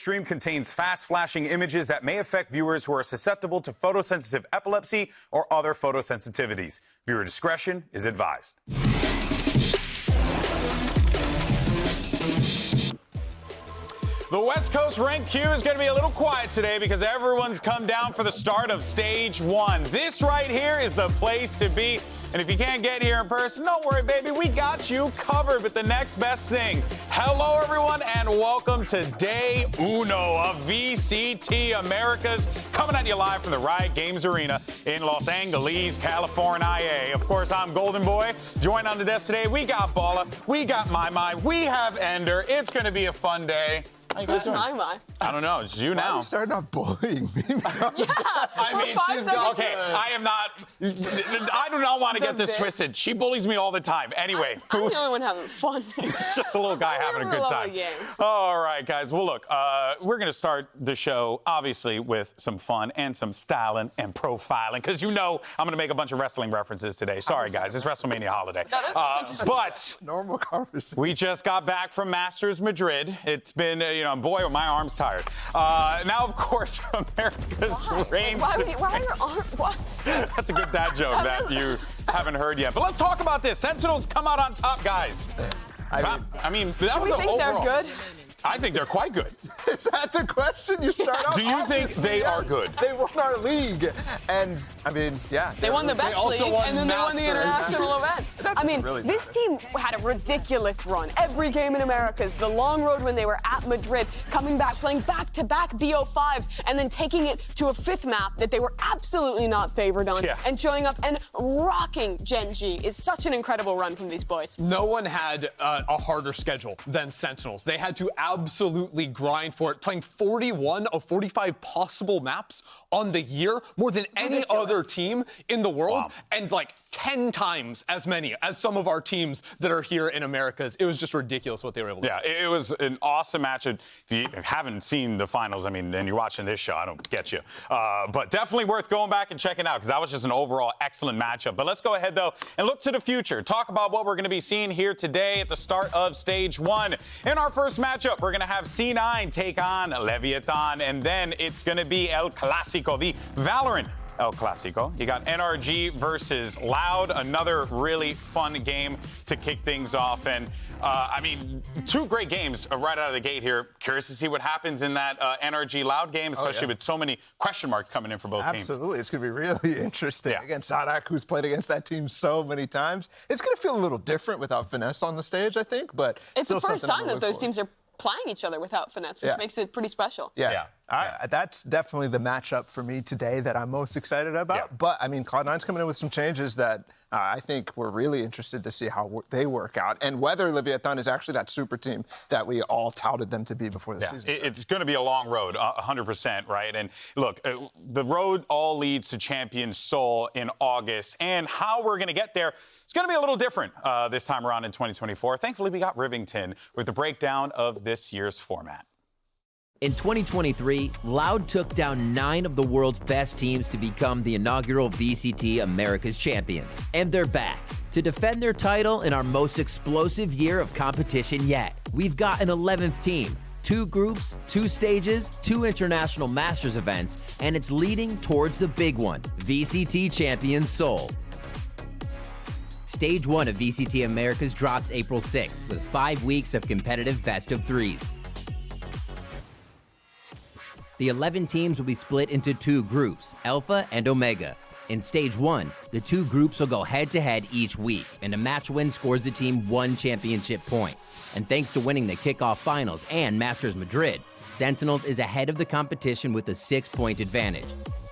Stream contains fast flashing images that may affect viewers who are susceptible to photosensitive epilepsy or other photosensitivities. Viewer discretion is advised. The West Coast rank queue is going to be a little quiet today because everyone's come down for the start of Stage 1. This right here is the place to be. And if you can't get here in person, don't worry, baby. We got you covered with the next best thing. Hello, everyone, and welcome to Day Uno of VCT Americas, coming at you live from the Riot Games Arena in Los Angeles, California. Of course, I'm Golden Boy. Joined on the desk today, we got Balla, we got My, we have Ender. It's going to be a fun day. How you guys doing? My. I don't know. It's you now. Why are you starting off bullying me? Yeah. I mean, she's okay. I am not. I do not want to get this twisted. She bullies me all the time. Anyway, I'm the only one having fun. Just a little guy having a good time. All right, guys. Well, look, we're going to start the show obviously with some fun and some styling and profiling because you know I'm going to make a bunch of wrestling references today. Sorry, guys. It's WrestleMania holiday. But normal conversation. We just got back from Masters Madrid. It's been, boy, my arm's tired. Now, of course, America's reigns. Why are your arms? What? That's a good dad joke that you haven't heard yet. But let's talk about this. Sentinels come out on top, guys. I mean, that was an overall. They're good? I think they're quite good. Is that the question you start off? Do you think they are good? They won our league. And, I mean, yeah. They won the best league, and then they won the international event. I mean, really this team had a ridiculous run. Every game in Americas, the long road when they were at Madrid, coming back, playing back-to-back BO5s, and then taking it to a fifth map that they were absolutely not favored on, and showing up and rocking Gen G is such an incredible run from these boys. No one had a harder schedule than Sentinels. They had to absolutely grind for it, playing 41 of 45 possible maps on the year, more than any other team in the world, and like 10 times as many as some of our teams that are here in Americas. It was just ridiculous what they were able to do. Yeah, it was an awesome match. If you haven't seen the finals, I mean, and you're watching this show, I don't get you. But definitely worth going back and checking out because that was just an overall excellent matchup. But let's go ahead, though, and look to the future. Talk about what we're going to be seeing here today at the start of Stage 1. In our first matchup, we're going to have C9 take on Leviatán, and then it's going to be El Clásico, the VALORANT El Clásico. You got NRG versus Loud, another really fun game to kick things off. And, I mean, two great games right out of the gate here. Curious to see what happens in that NRG Loud game, especially with so many question marks coming in for both teams. Absolutely. It's going to be really interesting against Sadak, who's played against that team so many times. It's going to feel a little different without Finesse on the stage, I think, but it's the first time that those teams are playing each other without Finesse, which makes it pretty special. That's definitely the matchup for me today that I'm most excited about. But, I mean, Cloud9's coming in with some changes that I think we're really interested to see how they work out and whether Leviatán is actually that super team that we all touted them to be before the season. It's going to be a long road, 100%, right? And look, the road all leads to Champions Seoul in August, and how we're going to get there, it's going to be a little different this time around in 2024. Thankfully, we got Rivington with the breakdown of this year's format. In 2023, Loud took down 9 of the world's best teams to become the inaugural VCT Americas champions. And they're back to defend their title in our most explosive year of competition yet. We've got an 11th team, 2 groups, 2 stages, 2 international masters events, and it's leading towards the big one, VCT Champions Seoul. Stage 1 of VCT Americas drops April 6th with 5 weeks of competitive best-of-3s. The 11 teams will be split into 2 groups, Alpha and Omega. In Stage 1, the 2 groups will go head-to-head each week, and a match win scores the team 1 championship point. And thanks to winning the Kickoff Finals and Masters Madrid, Sentinels is ahead of the competition with a 6-point advantage.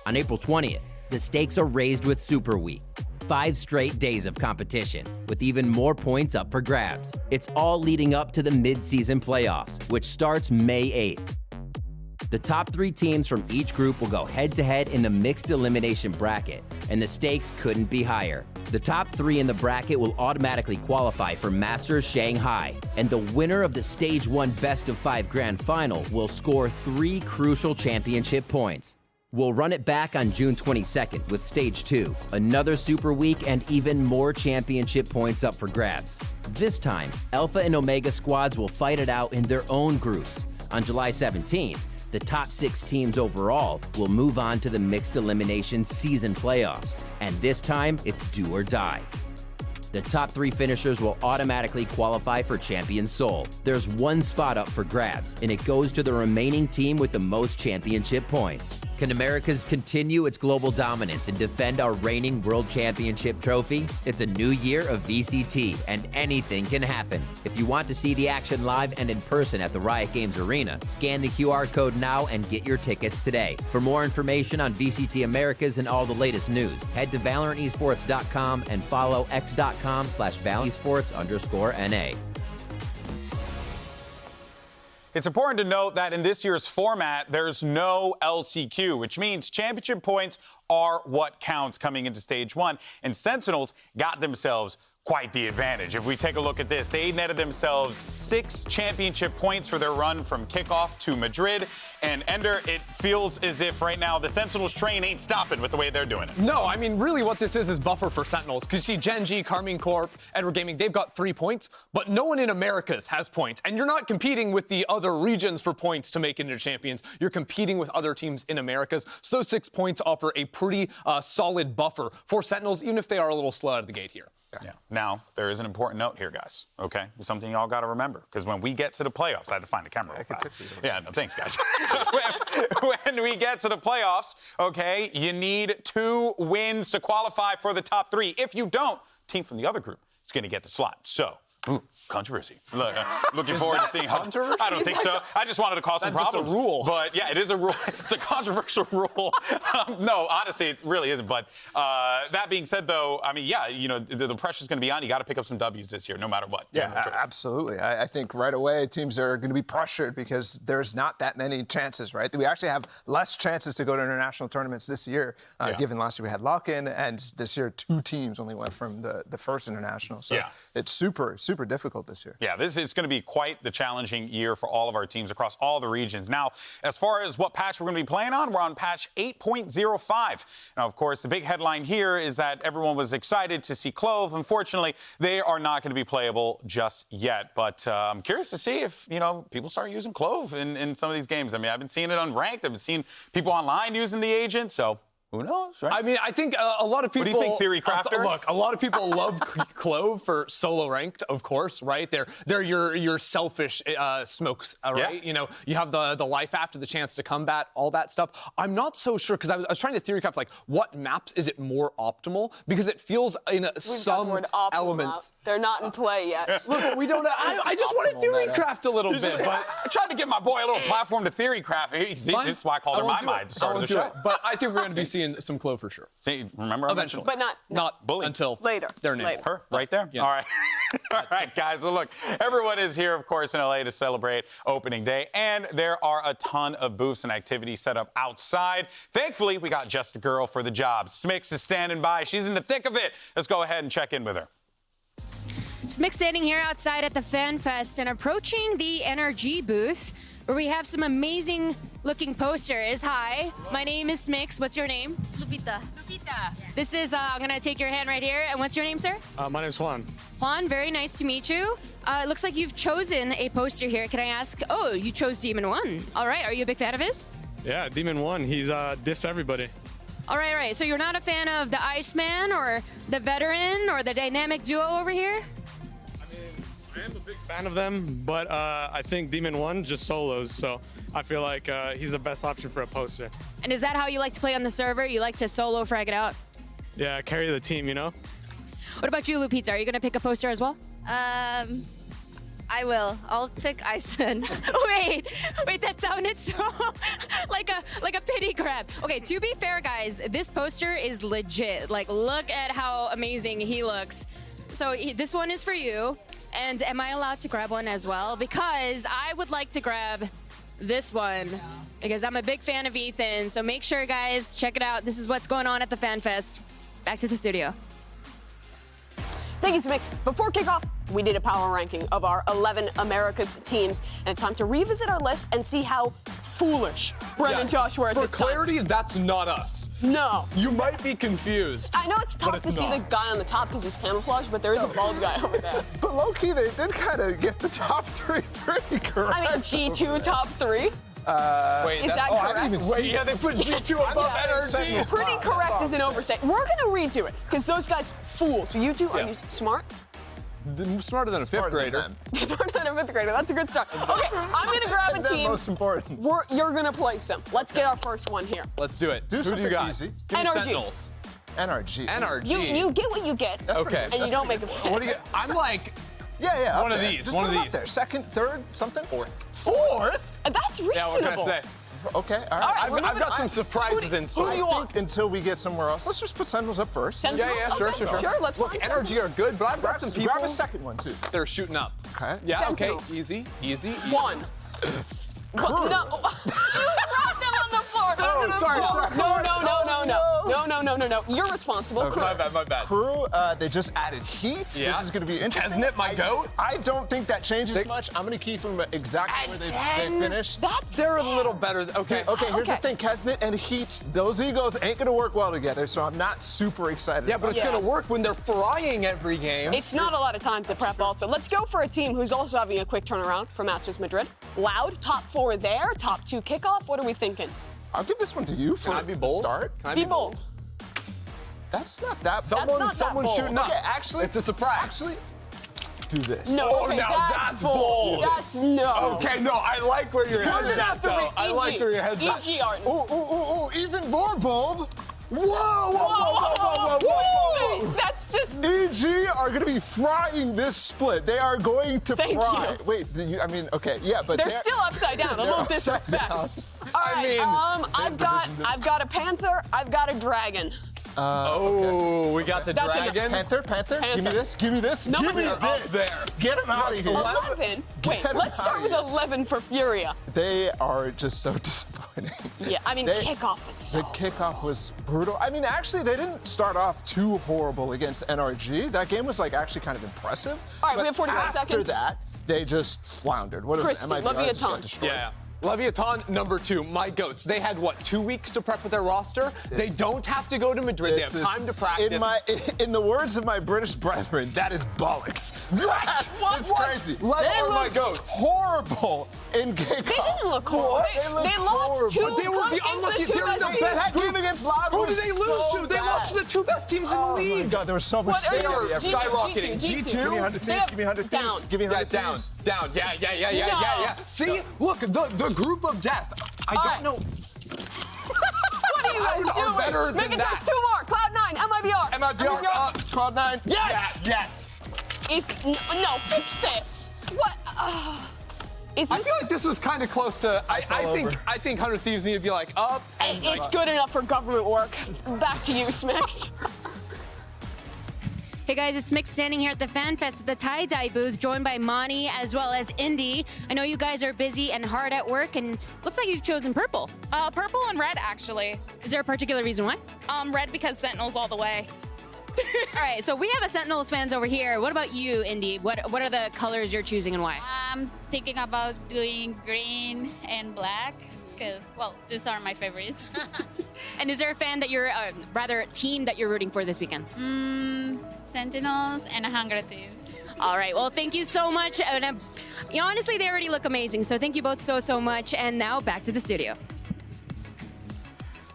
On April 20th, the stakes are raised with Super Week. 5 straight days of competition, with even more points up for grabs. It's all leading up to the mid-season playoffs, which starts May 8th. The top 3 teams from each group will go head-to-head in the mixed elimination bracket, and the stakes couldn't be higher. The top 3 in the bracket will automatically qualify for Masters Shanghai, and the winner of the Stage 1 Best-of-5 Grand Final will score 3 crucial championship points. We'll run it back on June 22nd with Stage 2, another Super Week, and even more championship points up for grabs. This time, Alpha and Omega squads will fight it out in their own groups. On July 17th, the top 6 teams overall will move on to the mixed elimination season playoffs, and this time it's do or die. The top 3 finishers will automatically qualify for Champion Soul. There's one spot up for grabs, and it goes to the remaining team with the most championship points. Can Americas continue its global dominance and defend our reigning World Championship trophy? It's a new year of VCT, and anything can happen. If you want to see the action live and in person at the Riot Games Arena, scan the QR code now and get your tickets today. For more information on VCT Americas and all the latest news, head to ValorantEsports.com and follow x.com/ValorantEsports_NA. It's important to note that in this year's format, there's no LCQ, which means championship points are what counts coming into Stage 1. And Sentinels got themselves quite the advantage. If we take a look at this, they netted themselves 6 championship points for their run from Kickoff to Madrid. And Ender, it feels as if right now the Sentinels train ain't stopping with the way they're doing it. No, I mean, really what this is buffer for Sentinels. Because you see Gen.G, Carmine Corp, Edward Gaming, they've got 3 points, but no one in Americas has points. And you're not competing with the other regions for points to make it into champions. You're competing with other teams in Americas. So those 6 points offer a pretty solid buffer for Sentinels, even if they are a little slow out of the gate here. Yeah. Now, there is an important note here, guys, okay? Something y'all got to remember, because when we get to the playoffs, I had to find the camera real fast. Yeah, no, thanks, guys. when we get to the playoffs, okay, you need 2 wins to qualify for the top 3. If you don't, team from the other group is going to get the slot. So, controversy. Looking forward to seeing how. I don't think so. I just wanted to cause some problems. Just a rule. But yeah, it is a rule. It's a controversial rule. No, honestly, it really isn't. But that being said, though, I mean, yeah, you know, the pressure's going to be on. You got to pick up some W's this year, no matter what. Yeah, absolutely. I think right away teams are going to be pressured because there's not that many chances, right? We actually have less chances to go to international tournaments this year, given last year we had lock-in, and this year 2 teams only went from the first international. So it's super difficult this year. Yeah, this is going to be quite the challenging year for all of our teams across all the regions. Now, as far as what patch we're going to be playing on, we're on patch 8.05. Now, of course, the big headline here is that everyone was excited to see Clove. Unfortunately, they are not going to be playable just yet. But I'm curious to see if, you know, people start using Clove in some of these games. I mean, I've been seeing it on Ranked. I've been seeing people online using the agent, so who knows, right? I mean, I think a lot of people... What do you think, Theory Crafter? Look, a lot of people love Clove for solo ranked, of course, right? They're your selfish smokes, right? Yeah. You know, you have the life after the chance to combat, all that stuff. I'm not so sure, because I was trying to theory craft, like, what maps is it more optimal? Because it feels in some elements... They're not in play yet. Look, we don't... I just want to theory craft a little bit, but... I tried to give my boy a little platform to theory craft. See, this is why I called her my mind to start of the show. But I think we're going to be seeing some Clove for sure. See, remember I eventually, mentioned? But not bully until later. Their name. Later. Her right there. Yeah. All right, all right, guys. So look, everyone is here, of course, in LA to celebrate opening day, and there are a ton of booths and activities set up outside. Thankfully, we got just a girl for the job. Smix is standing by. She's in the thick of it. Let's go ahead and check in with her. Smix standing here outside at the FanFest and approaching the NRG booth, where we have some amazing looking posters. Hi, my name is Smix. What's your name? Lupita. Lupita. This is, I'm gonna take your hand right here. And what's your name, sir? My name's Juan. Juan, very nice to meet you. It looks like you've chosen a poster here. Can I ask? Oh, you chose Demon 1. All right, are you a big fan of his? Yeah, Demon 1. He's dissed everybody. All right. So you're not a fan of the Iceman or the Veteran or the dynamic duo over here? I am a big fan of them, but I think Demon 1 just solos, so I feel like he's the best option for a poster. And is that how you like to play on the server? You like to solo frag it out? Yeah, carry the team, you know? What about you, Lupita? Are you going to pick a poster as well? I will. I'll pick Iceman. wait, that sounded so like a pity grab. Okay, to be fair, guys, this poster is legit. Like, look at how amazing he looks. So this one is for you. And am I allowed to grab one as well? Because I would like to grab this one because I'm a big fan of Ethan. So make sure, guys, check it out. This is what's going on at the FanFest. Back to the studio. Thank you, Smix. Before kickoff, we did a power ranking of our 11 Americas teams, and it's time to revisit our list and see how foolish, Brennan Joshua at For this time. clarity, that's not us. No. You might be confused. I know it's tough it's to see not. the guy on the top because he's camouflaged, but there is a bald guy over there. But low-key, they did kind of get the top 3 pretty correct. I mean, G2 top 3. Wait, Is that I didn't correct? even see Wait, yeah, they put G2 above energy. Pretty correct is an oversight. We're going to redo it because those guys fools. So you two, are Yeah. you smart? Smarter than a fifth grader. Smarter than a fifth grader. That's a good start. Okay, I'm going to grab a And then team. most important. You're going to place them. Let's get our first one here. Let's do it. Do Who do you something got? easy. Give me NRG. Sentinels. NRG. NRG. You get what you get. Okay. And you don't make a mistake. What do you? I'm like Yeah, up One of there. these, Just one put of them up these. there. Second, third, something? Fourth. That's reasonable. Yeah, what can I say? Okay, all right. All right, we're I've moving got on. some surprises in Who store. do you I want? think until we get somewhere else, let's just put Sentinels up first. Sentinels? Yeah, sure, Okay, sure. Sure, let's Look, find NRG are good, but I've got some people Grab a second one, too. that are shooting up. Okay. Yeah, Sentinels. okay. Easy, easy. One. No. You dropped them on the floor. Oh, sorry. No. You're responsible. Crew. My bad. Crew, they just added heat. Yeah. This is going to be interesting. Kesnet, my goat. I don't think that changes much. I'm going to keep them exactly where they finished. That's They're a little better. Okay. Okay, here's the Okay. thing. Kesnet and Heat, those egos ain't going to work well together, so I'm not super excited Yeah, but about it's Yeah. going to work when they're frying every game. It's not a lot of time to prep also. Let's go for a team who's also having a quick turnaround for Masters Madrid. Loud, top 4 there, top 2 kickoff. What are we thinking? I'll give this one to you for Can I be the bold? start. Can I Be bold. That's not that not that Someone's bold. shooting up. Okay, actually, it's a surprise. Actually, do this. No, Oh, okay, now that's bold. That's no. Okay, no, I like where your You're head's gonna at, have to though. read I like where your head's at. EG art. Ooh, even more bold. Whoa, Whoa. That's just. EG are going to be frying this split. They are going to Thank fry. you. Wait, okay, yeah, but They're still upside down. A little upside disrespect. down. All right, mean, I've got a panther. I've got a dragon. Oh, we got the That's enough. dragon. Panther. Give me this. Give me this. No, Give me they're up this. there. Get him out of here. 11. Wait, Get let's him start out with of here. 11 for Furia. They are just so disappointing. Yeah, I mean, They- kickoff is so. The kickoff was brutal. I mean, actually, they didn't start off too horrible against NRG. That game was actually kind of impressive. All right, we But have 45 after seconds. that, they just floundered. What is Christy, it? MIBR just got Leviatán. destroyed. Yeah. Leviatán, number 2, my goats. They had, 2 weeks to prep with their roster? They don't have to go to Madrid. They have This time is- to practice. In the words of my British brethren, that is bollocks. What? It's What? crazy. Let They are my looked goats. horrible in kickoff. They didn't look horrible. They lost 2 But they were the unlucky. Two They're best the teams. best That game against Live Who was did they lose so to? They bad. lost to the 2 best teams in the Oh my league. God, there was so much. What are They you- are G2, skyrocketing. G2. Give me 100 They thieves. have- Give me 100 down. thieves. Give me 100 Down. thieves. Yeah. See, look, the group of death. I All don't right. know. What are you guys Cloud9 are doing? better Make than it that. just 2 more. Cloud9, MIBR. MIBR, Cloud9. Yes. Yes. No, fix this. What? Is I this? feel like this was kind of close to. I think 100 Thieves need to be like up. And It's good enough for government work. Back to you, Smix. Hey guys, it's Mick standing here at the FanFest at the tie-dye booth, joined by Monty as well as Indy. I know you guys are busy and hard at work, and looks like you've chosen purple. Purple and red, actually. Is there a particular reason why? Red because Sentinels all the way. All right, so we have a Sentinels fans over here. What about you, Indy? What are the colors you're choosing and why? I'm thinking about doing green and black because, well, these are my favorites. And is there a fan that you're, rather, a team that you're rooting for this weekend? Sentinels and Hunger Thieves. All right, well, thank you so much. And, honestly, they already look amazing, so thank you both so much. And now back to the studio.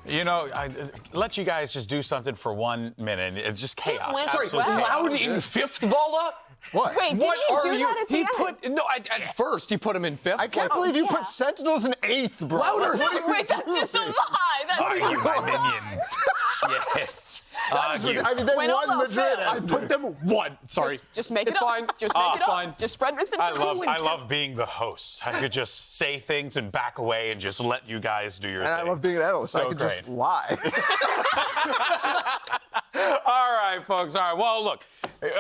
I let you guys just do something for 1 minute. It's just chaos. went Sorry, Absolute well. chaos. Loud in 5th, Bala? What? Wait, did What he are do you? that at the He end? put no. At first, he put him in 5th. I can't believe you put Sentinels in 8th, bro. Louder. Wait, that's just a lie. That's Are you my minions? Yes. I mean, they When all won else Madrid. fails. I put them 1. Sorry. Just make it's it up. fine. Just make it it's up. fine. Just spread misinformation. I love being the host. I could just say things and back away and just let you guys do your And thing. I love being an analyst. So I can great. just lie. All right. right, folks. All right. Well, look,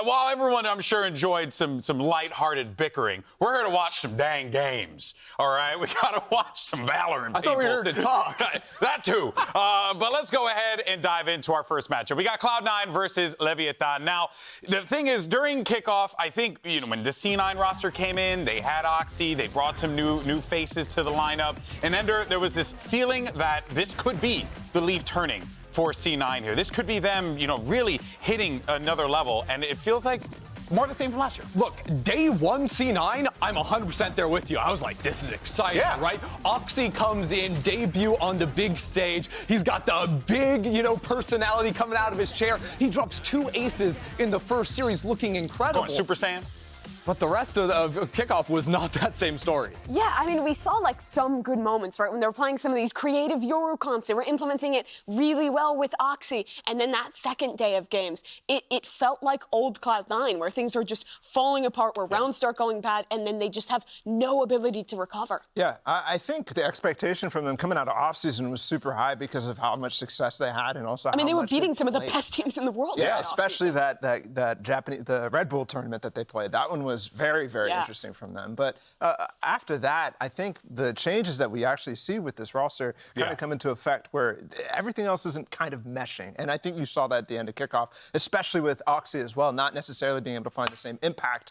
while everyone, I'm sure, enjoyed some lighthearted bickering, we're here to watch some dang games. All right? We got to watch some Valorant, I thought we were here to talk. That too. But let's go ahead and dive into our first matchup. We got Cloud9 versus Leviatán. Now, the thing is, during kickoff, I think, when the C9 roster came in, they had Oxy, they brought some new faces to the lineup, and then there was this feeling that this could be the leaf turning for C9 here. This could be them, really hitting another level, and it feels like more of the same from last year. Look, day one C9, I'm 100% there with you. I was like, this is exciting, right? Oxy comes in, debut on the big stage. He's got the big, personality coming out of his chair. He drops 2 aces in the first series, looking incredible. Going Super Saiyan. But the rest of Kickoff was not that same story. Yeah, I mean, we saw some good moments, right? When they were playing some of these creative Euro comps, they were implementing it really well with Oxy. And then that second day of games, it felt like old Cloud9, where things are just falling apart, where rounds start going bad, and then they just have no ability to recover. Yeah, I think the expectation from them coming out of offseason was super high because of how much success they had, and also they were beating some of the best teams in the world. Yeah, especially the Red Bull tournament that they played. That one was very, very interesting from them. But after that, I think the changes that we actually see with this roster kind of come into effect where everything else isn't kind of meshing. And I think you saw that at the end of kickoff, especially with Oxy as well, not necessarily being able to find the same impact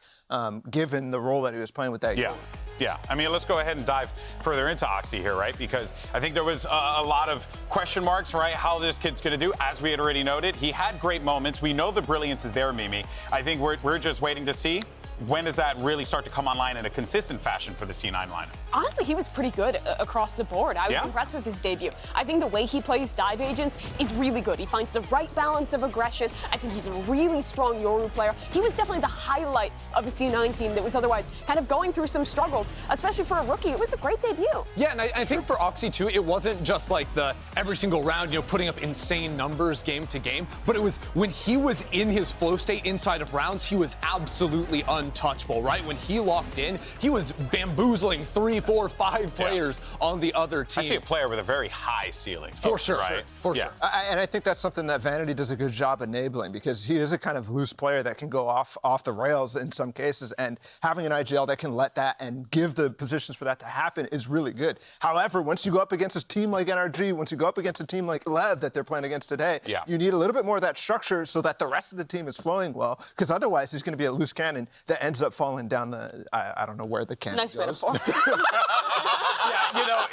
given the role that he was playing with that. Yeah. I mean, let's go ahead and dive further into Oxy here, right? Because I think there was a lot of question marks, right? How this kid's going to do. As we had already noted, he had great moments. We know the brilliance is there, Mimi. I think we're just waiting to see. When does that really start to come online in a consistent fashion for the C9 lineup? Honestly, he was pretty good across the board. I was impressed with his debut. I think the way he plays dive agents is really good. He finds the right balance of aggression. I think he's a really strong Yoru player. He was definitely the highlight of a C9 team that was otherwise kind of going through some struggles, especially for a rookie. It was a great debut. Yeah, and I think for Oxy, too, it wasn't just like every single round, putting up insane numbers game to game, but it was when he was in his flow state inside of rounds, he was absolutely untouchable, right? When he locked in, he was bamboozling 3, 4, 5 players on the other team. I see a player with a very high ceiling. For sure, right? For sure. And I think that's something that Vanity does a good job enabling because he is a kind of loose player that can go off the rails in some cases, and having an IGL that can let that and give the positions for that to happen is really good. However, once you go up against a team like NRG, once you go up against a team like Lev that they're playing against today, you need a little bit more of that structure so that the rest of the team is flowing well, because otherwise he's going to be a loose cannon that ends up falling down I don't know where the cannon goes. Nice metaphor.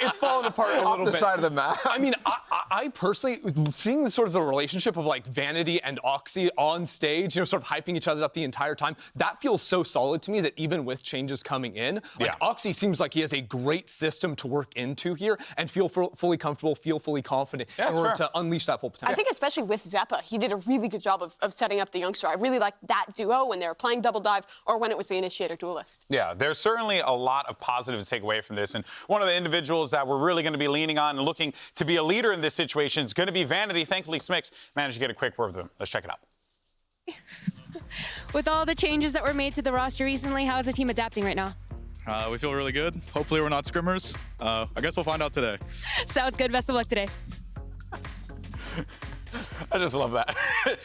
It's falling apart a little bit. Off the side of the map. I mean, I personally, seeing the relationship of Vanity and Oxy on stage, sort of hyping each other up the entire time, that feels so solid to me that even with changes coming in, Oxy seems like he has a great system to work into here and feel fully comfortable, feel fully confident in order to unleash that full potential. I think especially with Zeppa, he did a really good job of setting up the youngster. I really liked that duo when they were playing Double Dive or when it was the Initiator Duelist. Yeah, there's certainly a lot of positives to take away from this. And one of the individuals that we're really going to be leaning on and looking to be a leader in this situation is going to be Vanity. Thankfully, Smix managed to get a quick word with him. Let's check it out. With all the changes that were made to the roster recently, how is the team adapting right now? We feel really good. Hopefully we're not scrimmers. I guess we'll find out today. Sounds good. Best of luck today. I just love that.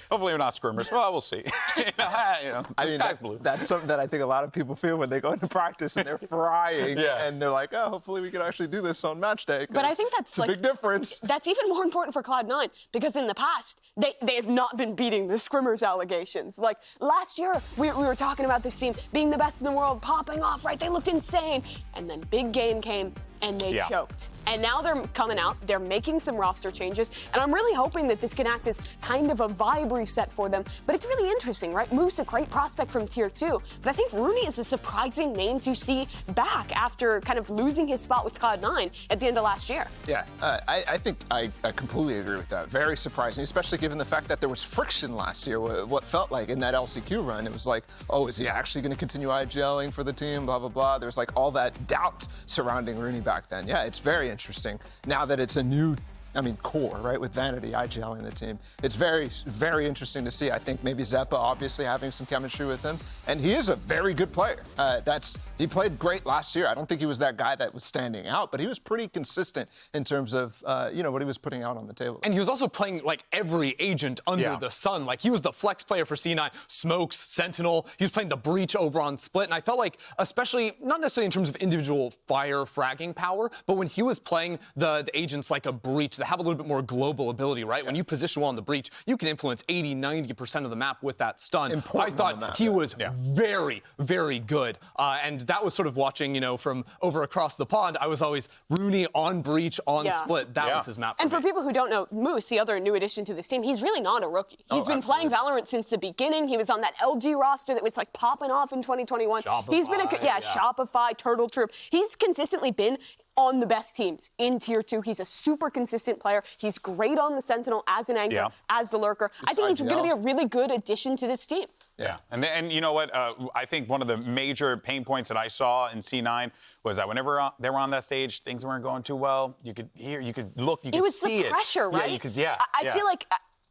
Hopefully we're not scrimmers. Well, we'll see. The sky's blue. That's something that I think a lot of people feel when they go into practice and they're frying and they're like, oh, hopefully we can actually do this on match day. But I think that's a big difference. That's even more important for Cloud9 because in the past, they have not been beating the scrimmers allegations. Like last year, we were talking about this team being the best in the world, popping off, right? They looked insane. And then big game came and they choked. And now they're coming out, they're making some roster changes, and I'm really hoping that this can act as kind of a vibe reset for them. But it's really interesting, right? Moose, a great prospect from Tier 2, but I think Rooney is a surprising name to see back after kind of losing his spot with Cloud9 at the end of last year. Yeah, I think I completely agree with that. Very surprising, especially given the fact that there was friction last year, what felt like in that LCQ run. It was like, oh, is he actually going to continue IGLing for the team, blah, blah, blah. There's like all that doubt surrounding Rooney back then. Yeah, it's very interesting now that it's a new core, right, with Vanity, IGL in the team. It's very, very interesting to see. I think maybe Zeppa obviously having some chemistry with him, and he is a very good player. He played great last year. I don't think he was that guy that was standing out, but he was pretty consistent in terms of, what he was putting out on the table. And he was also playing like every agent under the sun. Like he was the flex player for C9, Smokes, Sentinel. He was playing the Breach over on Split. And I felt like, especially, not necessarily in terms of individual fire fragging power, but when he was playing the agents like a Breach that have a little bit more global ability, right? When you position well on the Breach, you can influence 80, 90% of the map with that stun. I thought he was very, very good. And that was sort of watching, from over across the pond. I was always Rooney on Breach, on Split. That was his map. And for people who don't know, Moose, the other new addition to this team, he's really not a rookie. He's been playing Valorant since the beginning. He was on that LG roster that was like popping off in 2021. He's been Shopify, Turtle Troop. He's consistently been on the best teams in Tier 2. He's a super consistent player. He's great on the Sentinel as an anchor, as the lurker. I think he's going to be a really good addition to this team. Yeah, and you know what? I think one of the major pain points that I saw in C9 was that whenever they were on that stage, things weren't going too well. You could hear, you could look, you could see it. It was the pressure, right? Yeah, you could, I feel like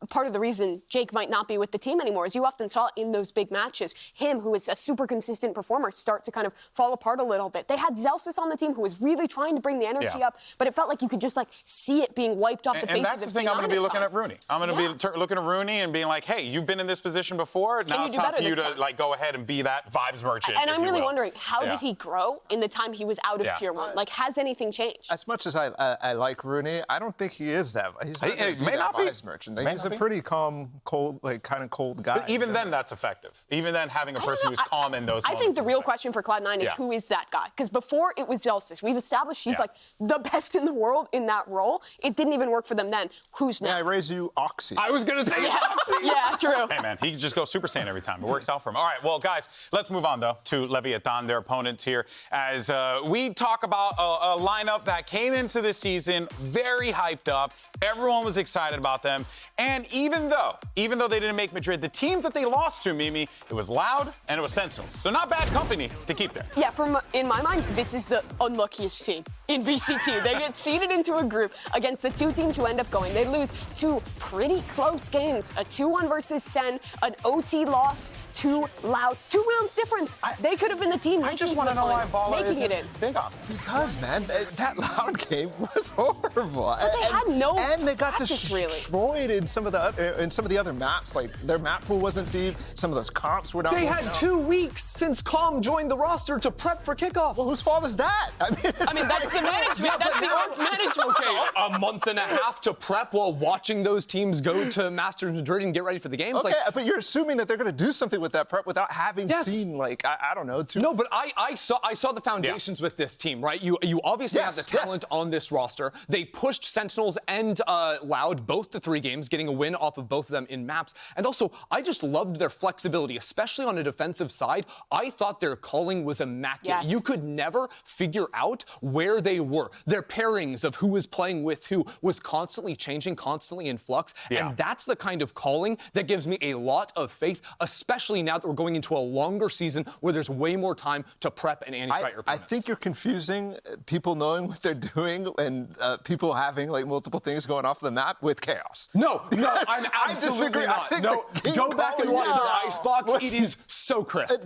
part of the reason Jake might not be with the team anymore is you often saw in those big matches him, who is a super consistent performer, start to kind of fall apart a little bit. They had Zelsis on the team who was really trying to bring the energy up, but it felt like you could just see it being wiped off the faces of C9. And that's the thing I'm going to be looking at Rooney. I'm going to be looking at Rooney and being like, hey, you've been in this position before. Now it's time for you to go ahead and be that vibes merchant. And I'm really wondering, how did he grow in the time he was out of Tier 1? Like, has anything changed? As much as I like Rooney, I don't think he is that. He's not vibes merchant. He's a pretty calm, cold, kind of cold guy. But even then, that's effective. Even then, having a person who's calm in those moments. I think the real question for Cloud9 is who is that guy? Because before it was Zelsis. We've established she's like the best in the world in that role. It didn't even work for them then. Who's next? Yeah, I raise you Oxy. I was going to say Oxy. Yeah, true. Hey, man, he can just go Super Saiyan every time. It works out for him. All right, well, guys, let's move on, though, to Leviatán, their opponents here, as we talk about a lineup that came into this season very hyped up. Everyone was excited about them. And even though they didn't make Madrid, the teams that they lost to, Mimi, it was Loud and it was Sentinels. So not bad company to keep there. Yeah, in my mind, this is the unluckiest team in VCT. They get seeded into a group against the two teams who end up going. They lose two pretty close games, a 2-1 versus Sen, an OT loss to Loud. 2 rounds difference. They could have been the team. I just want to know why Baller making it in. Big on them. Because, man, that Loud game was horrible. But they had no and they got destroyed in some of the other maps. Like their map pool wasn't deep. Some of those comps were not. They had 2 weeks since Calm joined the roster to prep for kickoff. Well, whose fault is that? I mean that's the management. That's the Orcs management. Okay, a month and a half to prep while watching those teams go to Masters Madrid and get ready for the games. Okay, but you're assuming that they're going to do something with that prep without having seen, I don't know. No, but I saw the foundations with this team, right? You obviously have the talent on this roster. They pushed Sentinels and Loud both to 3 games, getting a win off of both of them in maps. And also, I just loved their flexibility, especially on the defensive side. I thought their calling was immaculate. Yes. You could never figure out where they were. Their pairings of who was playing with who was constantly changing, constantly in flux. Yeah. And that's the kind of calling that gives me a lot of faith, especially now that we're going into a longer season where there's way more time to prep and anti-strike your opponents. I think you're confusing people knowing what they're doing and people having multiple things going off the map with chaos. No, I'm absolutely not. No, go back and watch their Icebox. It is so crisp.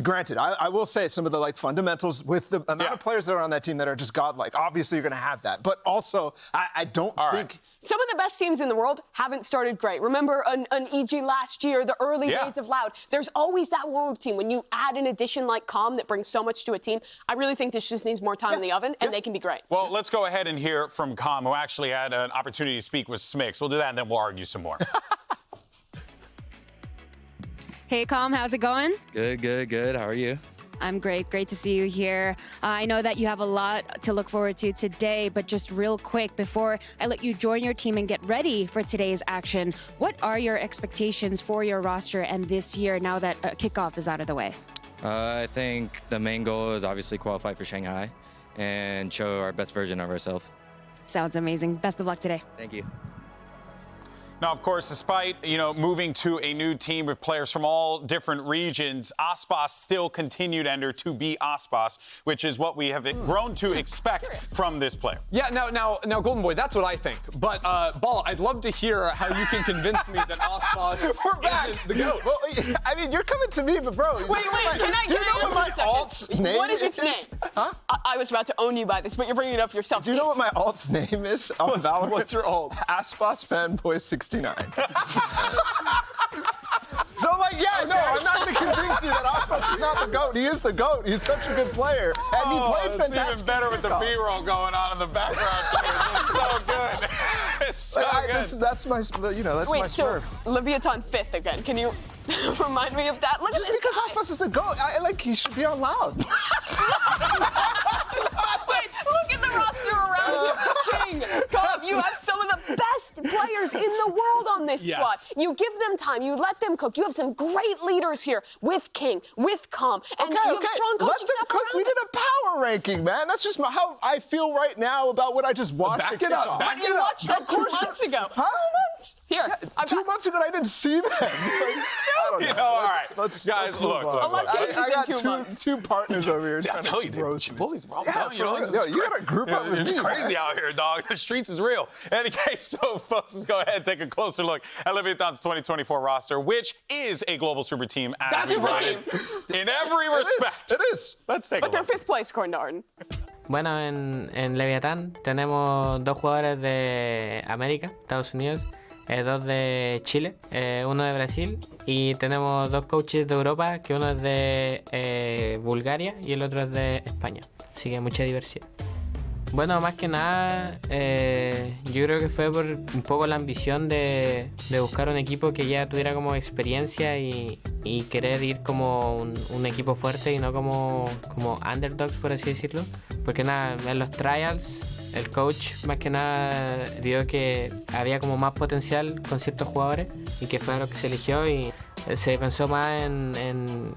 Granted, I will say some of the fundamentals with the amount of players that are on that team that are just godlike. Obviously, you're going to have that, but also I don't think. Some of the best teams in the world haven't started great. Remember an EG last year, the early days of Loud. There's always that warm-up team when you add an addition like Calm that brings so much to a team. I really think this just needs more time in the oven, and they can be great. Well, let's go ahead and hear from Calm, who actually had an opportunity to speak with Smix. We'll do that, and then we'll argue some more. Hey, Calm, how's it going? Good. How are you? I'm great. Great to see you here. I know that you have a lot to look forward to today, but just real quick, before I let you join your team and get ready for today's action, what are your expectations for your roster and this year now that Kickoff is out of the way? I think the main goal is obviously qualify for Shanghai and show our best version of ourselves. Sounds amazing. Best of luck today. Thank you. Now, of course, despite, moving to a new team with players from all different regions, Icebox still continued, Ender, to be Icebox, which is what we have grown to expect from this player. Yeah, now, Golden Boy, that's what I think. But, Ball, I'd love to hear how you can convince me that Icebox isn't the GOAT. Well, I mean, you're coming to me, but bro, Wait, can I know what my alt's name What is its name? Huh? I was about to own you by this, but you're bringing it up yourself. Do you know what my alt's name is on VALORANT? What's your alt? Icebox Fanboy 69. So I'm like, yeah, no, I'm not going to convince you that Icebox is not the GOAT. He is the GOAT. He's such a good player. And he played fantastic. It's even better with the B-roll going on in the background. It's so good. It's so good. That's my, that's my smurf. So Leviatán 5th again. Can you remind me of that? Look Just at this because guy. Icebox is the GOAT, he should be on loud. Wait, look at the roster around you. King, you have some of the best players in the world on this squad. You give them time. You let them cook. You have some great leaders here with King, with Calm, and you have strong coaching let them staff cook. around We them. did a power ranking, man. That's just how I feel right now about what I just watched. Back it up. But you watched that 2 months ago. Huh? 2 months. Here. 2 months ago, I didn't see them. I don't know. All right. Let's Guys, move look. on. A lot changes I got in 2 months. two partners over here. See, I tell you, roast me. bullies, bro. Yeah, for real. Yo, you gotta group up with It's me. crazy man. out here, dog. The streets is real. In any case, so folks, let's go ahead and take a closer look at Leviatán's 2024 roster, which is a global super team as we run it in every respect. It is. Let's take a But they're look. 5th place, according to Arden. Bueno, en Leviatán tenemos 2 jugadores de América, Estados Unidos, 2 de Chile, 1 de Brasil, y tenemos 2 coaches de Europa, que uno es de Bulgaria y el otro es de España. Así que mucha diversidad. Bueno, más que nada, yo creo que fue por un poco la ambición de buscar un equipo que ya tuviera como experiencia y querer ir como un equipo fuerte y no como underdogs, por así decirlo. Porque nada, en los trials el coach más que nada vio que había como más potencial con ciertos jugadores y que fue lo que se eligió y se pensó más en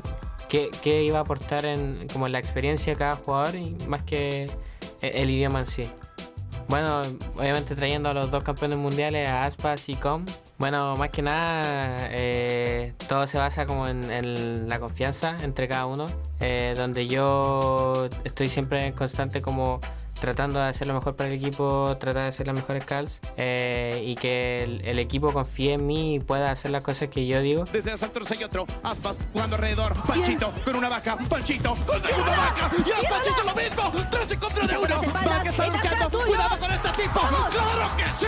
qué iba a aportar como en la experiencia de cada jugador y más que el idioma en sí. Bueno, obviamente trayendo a los 2 campeones mundiales, a Icebox y Com. Bueno, más que nada, todo se basa como en la confianza entre cada uno, donde yo estoy siempre en constante como tratando de hacer lo mejor para el equipo, tratar de hacer las mejores calls y que el equipo confíe en mí y pueda hacer las cosas que yo digo. Desde asalto hay otro, Icebox jugando alrededor, Panchito con una vaca, Panchito con segunda vaca y Icebox hizo lo mismo, 3 en contra de 1, Vaca está luchando, cuidado con este tipo, ¡claro que sí!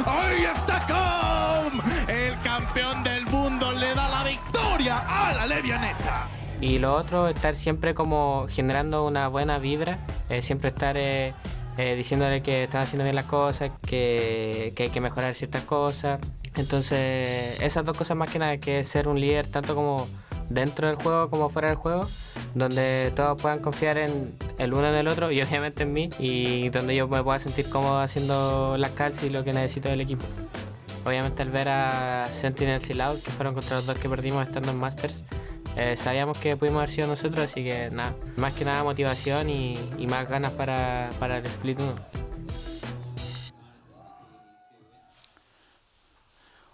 ¡Ahí está Com! El campeón del mundo le da la victoria a la Levianeta. Y lo otro, estar siempre como generando una buena vibra, siempre estar diciéndole que están haciendo bien las cosas, que hay que mejorar ciertas cosas. Entonces, esas 2 cosas más que nada, que es ser un líder tanto como dentro del juego como fuera del juego, donde todos puedan confiar en el uno en el otro y obviamente en mí, y donde yo me pueda sentir cómodo haciendo las calls y lo que necesito del equipo. Obviamente al ver a Sentinels y Loud, que fueron contra los 2 que perdimos estando en Masters, sabíamos que pudimos haber sido nosotros, así que nada, más que nada motivación y más ganas para el Split 1.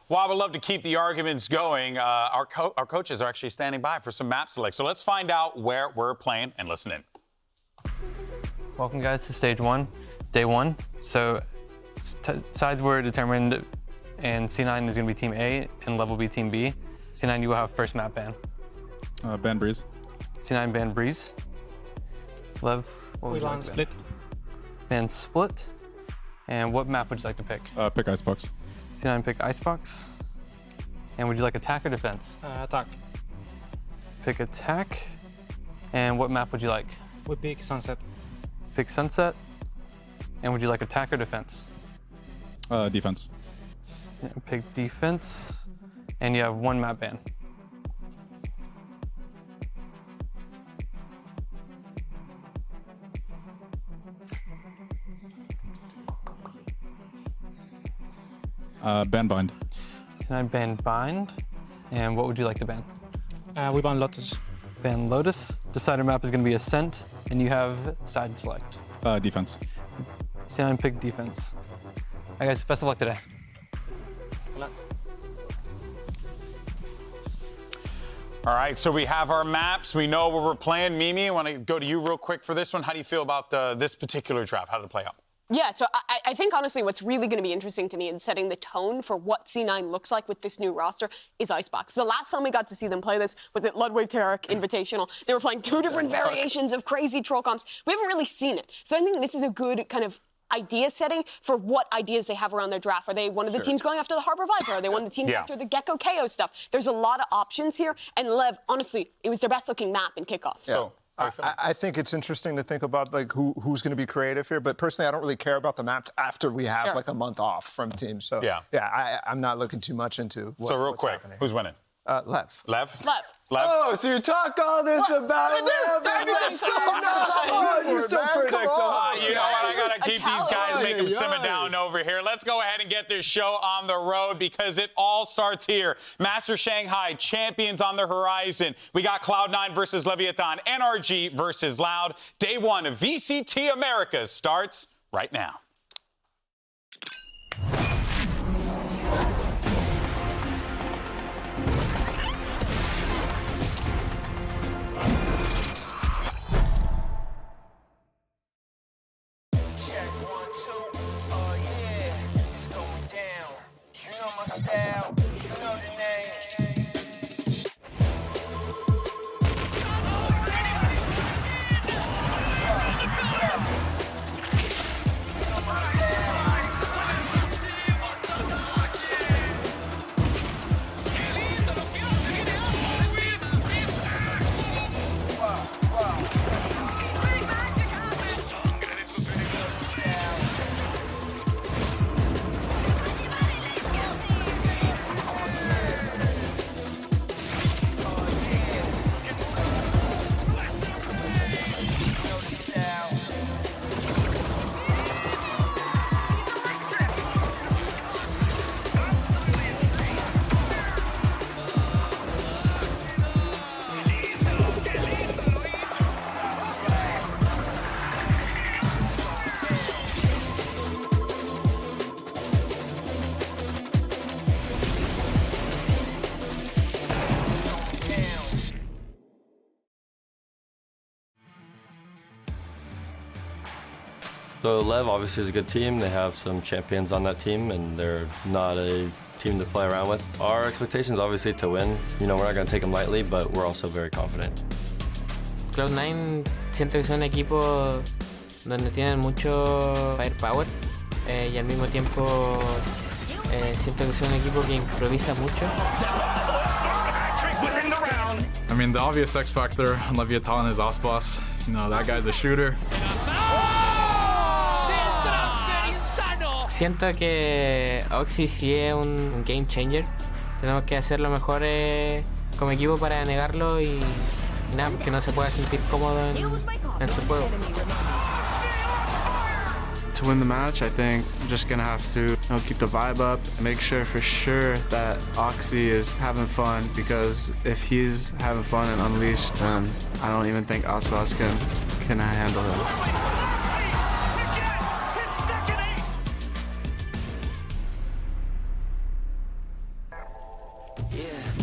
Well, I would love to keep the arguments going. Our coaches are actually standing by for some map select. So let's find out where we're playing and listen in. Welcome, guys, to stage 1, day 1. So sides were determined, and C9 is going to be team A and level B team B. C9, you will have first map ban. Ban Breeze. C9 ban Breeze. Lev, what would you like to ban? Split. Ban Split. And what map would you like to pick? Pick Icebox. C9 pick Icebox. And would you like attack or defense? Attack. Pick attack. And what map would you like? We pick Sunset. Pick Sunset. And would you like attack or defense? Defense. Yeah, pick defense. And you have 1 map ban. Ban Bind. C9 ban Bind. And what would you like to ban? We ban Lotus. Ban Lotus. Decider map is going to be Ascent, and you have side select. Defense. C9 pick defense. All right, guys, best of luck today. All right, so we have our maps. We know where we're playing. Mimi, I want to go to you real quick for this one. How do you feel about this particular draft? How did it play out? Yeah, so I think, honestly, what's really going to be interesting to me in setting the tone for what C9 looks like with this new roster is Icebox. The last time we got to see them play this was at Ludwig Tarek Invitational. They were playing 2 different variations of crazy troll comps. We haven't really seen it. So I think this is a good kind of idea setting for what ideas they have around their draft. Are they one of the teams going after the Harbor Viper? Are they one of the teams after the Gecko KO stuff? There's a lot of options here. And Lev, honestly, it was their best looking map in Kickoff. Yeah. So I think it's interesting to think about like who's going to be creative here. But personally, I don't really care about the maps after we have like a month off from teams. So I'm not looking too much into what, so real quick, who's winning? Lev. Lev? Lev. Oh, so you talk all this about Lev. You're so predictable. You know what? I got to keep these guys, make them simmer down over here. Let's go ahead and get this show on the road because it all starts here. Master Shanghai, champions on the horizon. We got Cloud9 versus Leviatán, NRG versus Loud. Day 1 of VCT Americas starts right now. So Lev obviously is a good team. They have some champions on that team, and they're not a team to play around with. Our expectation is obviously to win. You know, we're not going to take them lightly, but we're also very confident. Cloud9 siento que son un equipo donde tienen mucho firepower y al mismo tiempo siento que son un equipo que improvisa mucho. I mean, the obvious X factor on Leviatán is Icebox. You know, that guy's a shooter. Siento que Oxy sí es un game changer. Tenemos que hacer lo mejor como equipo para negarlo y nada, que no se pueda sentir cómodo en este juego. To win the match, I think I'm just gonna have to keep the vibe up, make sure for sure that Oxy is having fun, because if he's having fun and unleashed, then I don't even think Icebox can handle him.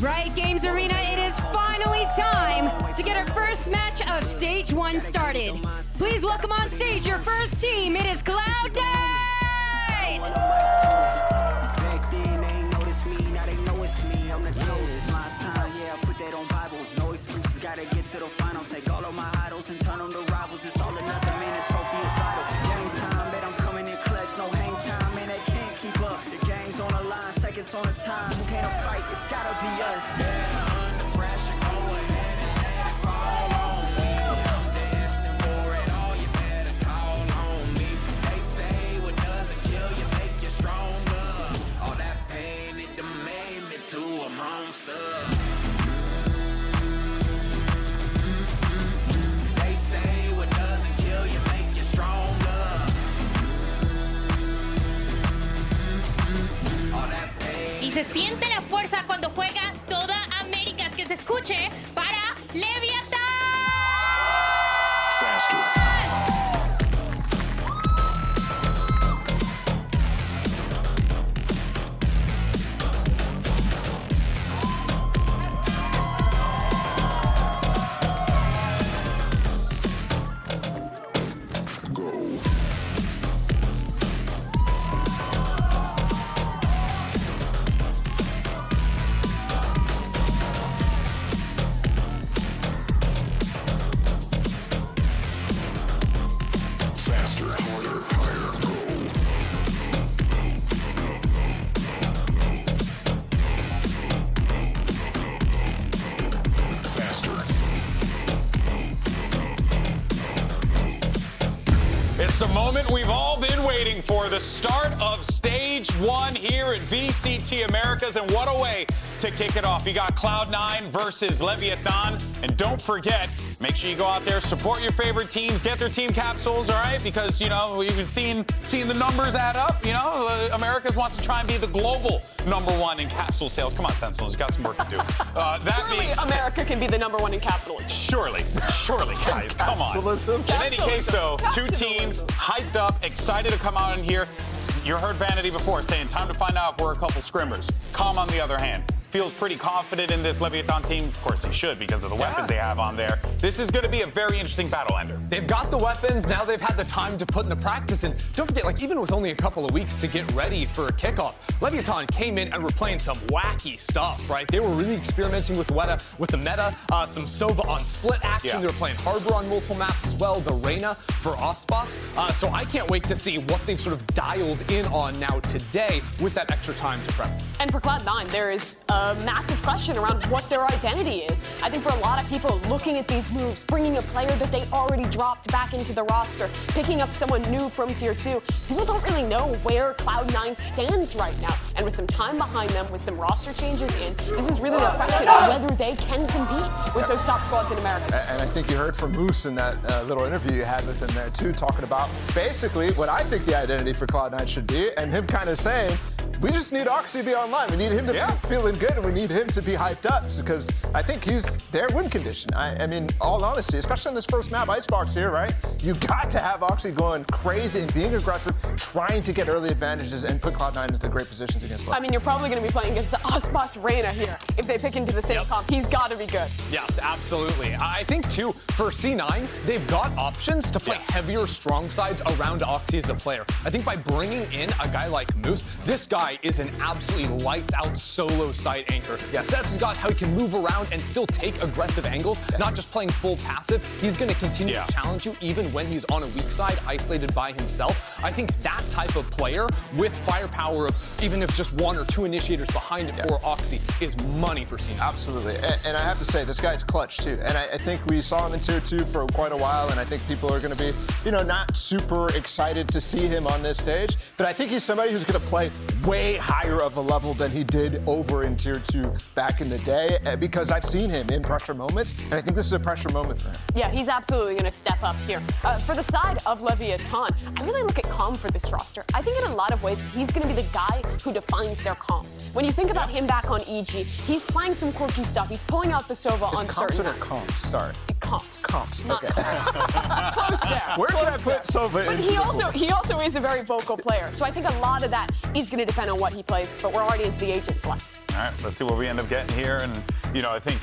Riot Games Arena, it is finally time to get our first match of Stage 1 started. Please welcome on stage your first team. It is Cloud9! Back then, they ain't noticed me, now they know it's me. I'm the chosen. My time, yeah, I put that on Bible. No excuses, gotta get to the final. Take all of my idols and turn them to rivals. It's all or nothing, man, the trophy is vital. Game time, bet I'm coming in clutch. No hang time, man, they can't keep up. The game's on the line, seconds on the time. Who can't fight? It's gotta be us. Under pressure, go ahead and let it fall on me. I'm destined for it all, you better call on me. They say what doesn't kill you make you stronger. All that pain, it done made me to a monster. They say what doesn't kill you make you stronger. All that pain. Y se siente la fuerza cuando juega toda Américas. Que se escuche para Leviatán. waiting for the start of Stage 1 here at VCT Americas, and what a way to kick it off. You got Cloud9 versus Leviatán, and don't forget, make sure you go out there, support your favorite teams, get their team capsules, all right? Because, you know, we've been seeing the numbers add up, you know? Americas wants to try and be the global #1 in capsule sales. Come on, Sentinels, you got some work to do. Surely America can be the #1 in capitalism. Surely, guys, come on. In any case, though, two teams hyped up, excited to come out in here. You heard Vanity before saying, time to find out if we're a couple scrimmers. Calm, on the other hand, feels pretty confident in this Leviatán team. Of course he should, because of the weapons they have on there. This is going to be a very interesting battle ender. They've got the weapons, now they've had the time to put into practice, and don't forget, like, even with only a couple of weeks to get ready for a kickoff, Leviatán came in and were playing some wacky stuff, right? They were really experimenting with the meta, some Sova on split action. They were playing Harbor on multiple maps as well, the Reyna for Icebox. So I can't wait to see what they've sort of dialed in on now today with that extra time to prep. And for Cloud9, there is a massive question around what their identity is. I think for a lot of people, looking at these moves, bringing a player that they already dropped back into the roster, picking up someone new from Tier 2, people don't really know where Cloud9 stands right now. And with some time behind them, with some roster changes in, this is really the question of whether they can compete with those top squads in America. And I think you heard from Moose in that little interview you had with him there, too, talking about basically what I think the identity for Cloud9 should be, and him kind of saying, we just need Oxy to be online. We need him to be feeling good, and we need him to be hyped up, because I think he's their win condition. I mean, all honesty, especially on this first map, Icebox here, right? You got to have Oxy going crazy and being aggressive, trying to get early advantages and put Cloud9 into great positions against Lev. I mean, you're probably going to be playing against the Icebox Reyna here. If they pick into the same comp, he's got to be good. Yeah, absolutely. I think, too, for C9, they've got options to play heavier strong sides around Oxy as a player. I think by bringing in a guy like Moose, this guy is an absolutely lights-out solo side anchor. Seb's has got how he can move around and still take aggressive angles, not just playing full passive. He's going to continue to challenge you even when he's on a weak side, isolated by himself. I think that type of player with firepower of even if just 1 or 2 initiators behind it for Oxy is money for C9. Absolutely. And I have to say, this guy's clutch, too. And I think we saw him in Tier 2 for quite a while, and I think people are going to be, you know, not super excited to see him on this stage. But I think he's somebody who's going to play way higher of a level than he did over in Tier 2 back in the day, because I've seen him in pressure moments, and I think this is a pressure moment for him. Yeah, he's absolutely going to step up here. For the side of Leviatán, I really look at Calm for this roster. I think in a lot of ways, he's going to be the guy who defines their comps. When you think about him back on EG, he's playing some quirky stuff. He's pulling out the Sova on certain maps. Comps? Sorry. Comps. Okay. Close there. Where can I put Sova But he also is a very vocal player. So I think a lot of that is going to depend on what he plays. But we're already into the agent slots. All right, let's see what we end up getting here. And, you know, I think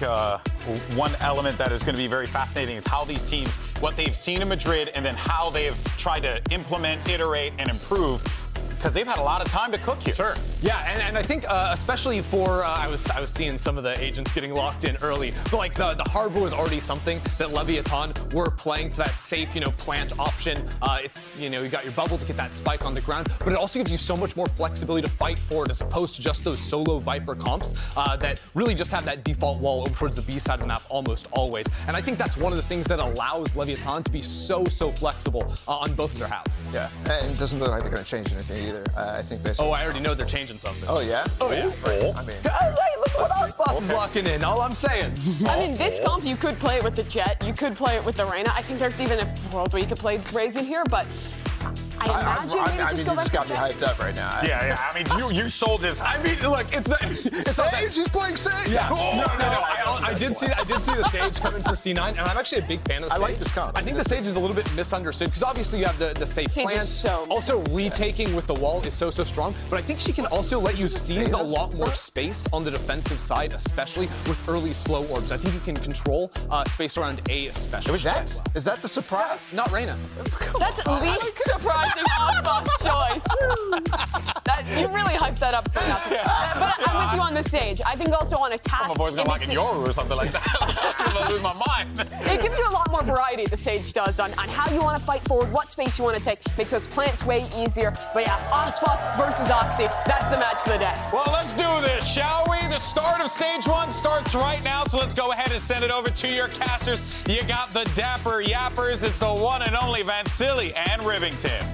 one element that is going to be very fascinating is how these teams, what they've seen in Madrid, and then how they've tried to implement, iterate, and improve, because they've had a lot of time to cook here. Sure. Yeah, and I think especially for I was seeing some of the agents getting locked in early, but like the Harbor was already something that Leviatán were playing for that safe, you know, plant option. It's, you know, you got your bubble to get that spike on the ground, but it also gives you so much more flexibility to fight for it as opposed to just those solo Viper comps that really just have that default wall over towards the B side of the map almost always. And I think that's one of the things that allows Leviatán to be so flexible on both of their halves. Yeah, and it doesn't look like they're going to change anything either. I think they. Oh, I already know they're changing something. Oh yeah. Oh yeah. I mean, hey, look what Icebox is locking in. All I'm saying. I mean, this comp you could play it with the Jet, you could play it with the Reyna. I think there's even a world where you could play Brazen here, but I imagine you just got me hyped up right now. Yeah. I mean, you sold this. I mean, look, it's Sage. He's playing Sage. Yeah. No. I did see the Sage come in for C9, and I'm actually a big fan of the Sage. I like this comp. I think the Sage is a little bit misunderstood because obviously you have the safe plan. Also, retaking with the wall is so strong, but I think she can also let you seize a lot more space on the defensive side, especially with early slow orbs. I think you can control space around A especially. Is that the surprise? Yeah, not Reyna. That's least surprising Icebox choice. You really hyped that up for nothing. But I'm with you on the Sage. I think also on attack. My boy's gonna lock in Yoru or something like that. I'm gonna lose my mind. It gives you a lot more variety, the Sage does, on how you want to fight forward, what space you want to take. Makes those plants way easier. But yeah, Icebox versus Oxy. That's the match of the day. Well, let's do this, shall we? The start of Stage 1 starts right now, so let's go ahead and send it over to your casters. You got the Dapper Yappers. It's the one and only Vansili and Rivington.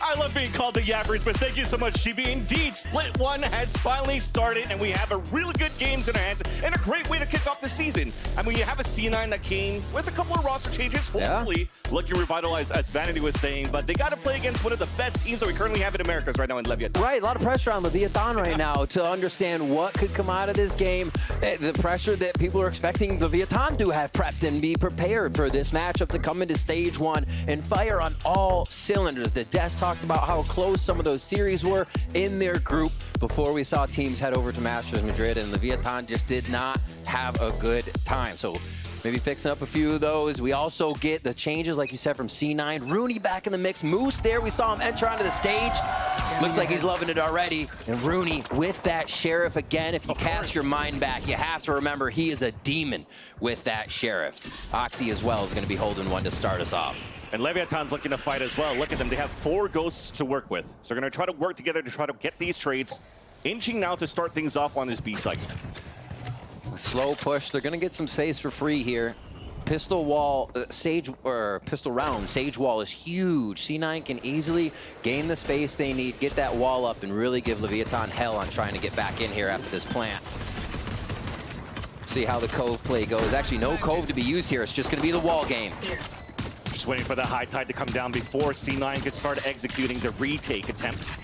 I love being called the Yappers, but thank you so much, GB. Indeed, Split 1 has finally started, and we have a really good games in our hands, and a great way to kick off the season. I mean, you have a C9 that came with a couple of roster changes, hopefully looking revitalized, as Vanity was saying, but they got to play against one of the best teams that we currently have in Americas right now in Leviatán. Right, a lot of pressure on Leviatán right now to understand what could come out of this game. The pressure that people are expecting Leviatán to have prepped and be prepared for this matchup to come into stage 1 and fire on all cylinders. The Des talked about how close some of those series were in their group before we saw teams head over to Masters Madrid, and Leviatán just did not have a good time. So maybe fixing up a few of those. We also get the changes, like you said, from C9. Rooney back in the mix. Moose there. We saw him enter onto the stage. Looks like he's loving it already. And Rooney with that Sheriff again. If you cast your mind back, you have to remember he is a demon with that Sheriff. Oxy as well is going to be holding one to start us off. And Leviatán's looking to fight as well. Look at them. They have 4 ghosts to work with. So they're going to try to work together to try to get these trades. Inching now to start things off on this B site. A slow push. They're going to get some space for free here. Pistol wall, pistol round, Sage wall is huge. C9 can easily gain the space they need, get that wall up, and really give Leviatán hell on trying to get back in here after this plant. See how the Cove play goes. Actually, no Cove to be used here. It's just going to be the wall game. Just waiting for the high tide to come down before C9 could start executing the retake attempt.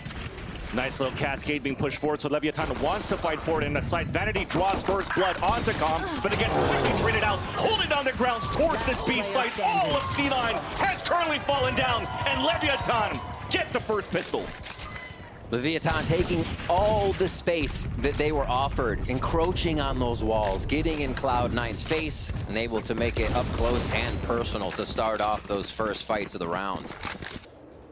Nice little cascade being pushed forward, so Leviatán wants to fight forward in the site. Vanity draws first blood onto Com, but it gets quickly traded out, holding on the grounds towards this B site. All of C9 has currently fallen down, and Leviatán get the first pistol. Leviatán taking all the space that they were offered, encroaching on those walls, getting in Cloud9's face, and able to make it up close and personal to start off those first fights of the round.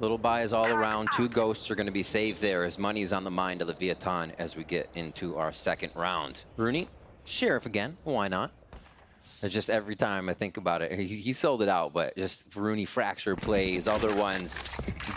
Little buys all around. 2 ghosts are going to be saved there as money's on the mind of Leviatán as we get into our second round. Rooney, Sheriff again. Why not? It's just every time I think about it, he sold it out, but just Rooney fracture plays, other ones.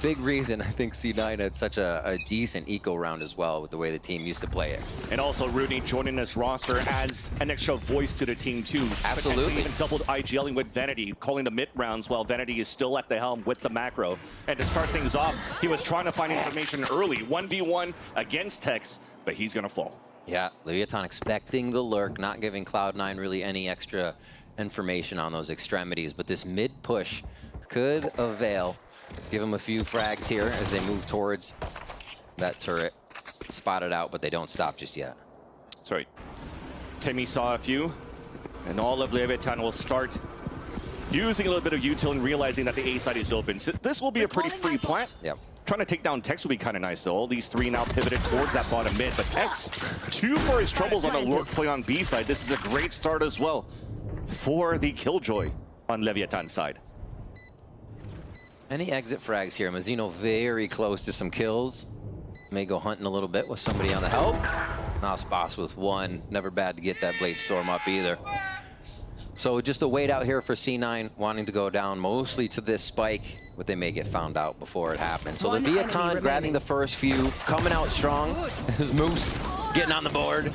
Big reason I think C9 had such a decent eco round as well with the way the team used to play it. And also Rooney joining this roster adds an extra voice to the team too. Absolutely. Even doubled IGLing with Vanity, calling the mid rounds while Vanity is still at the helm with the macro. And to start things off, he was trying to find information early. 1v1 against Tex, but he's going to fall. Yeah, Leviatán expecting the lurk, not giving Cloud9 really any extra information on those extremities, but this mid push could avail. Give them a few frags here as they move towards that turret. Spotted out, but they don't stop just yet. Sorry. Timmy saw a few, and all of Leviatán will start using a little bit of util and realizing that the A side is open. So this will be a pretty free plant. Yep. Trying to take down Tex would be kind of nice, though. All these 3 now pivoted towards that bottom mid, but Tex, 2 for his troubles on the lurk play on B side. This is a great start as well for the Killjoy on Leviatán's side. Any exit frags here? Mazzino very close to some kills. May go hunting a little bit with somebody on the help. Icebox with 1. Never bad to get that Blade Storm up either. So just a wait out here for C9, wanting to go down mostly to this spike, but they may get found out before it happens. So Leviatán grabbing the first few, coming out strong. Moose getting on the board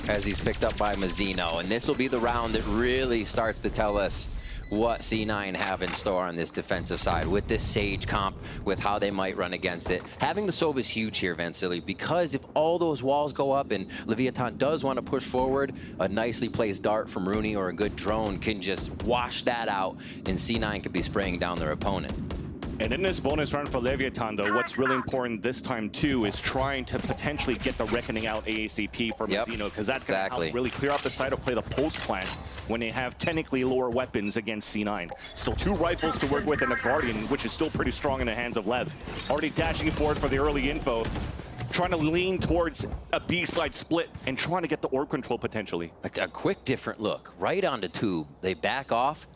as he's picked up by Mazzino. And this will be the round that really starts to tell us what C9 have in store on this defensive side with this Sage comp, with how they might run against it. Having the Sova is huge here, Vansili, because if all those walls go up and Leviatán does want to push forward, a nicely placed dart from Rooney or a good drone can just wash that out, and C9 could be spraying down their opponent. And in this bonus round for Leviatán, though, what's really important this time, too, is trying to potentially get the Reckoning out AACP for Mazzino, because that's going to help really clear up the side of play the post plant when they have technically lower weapons against C9. Still 2 rifles to work with and a Guardian, which is still pretty strong in the hands of Lev. Already dashing forward for the early info, trying to lean towards a B-side split and trying to get the orb control potentially. A quick different look, right onto tube. They back off.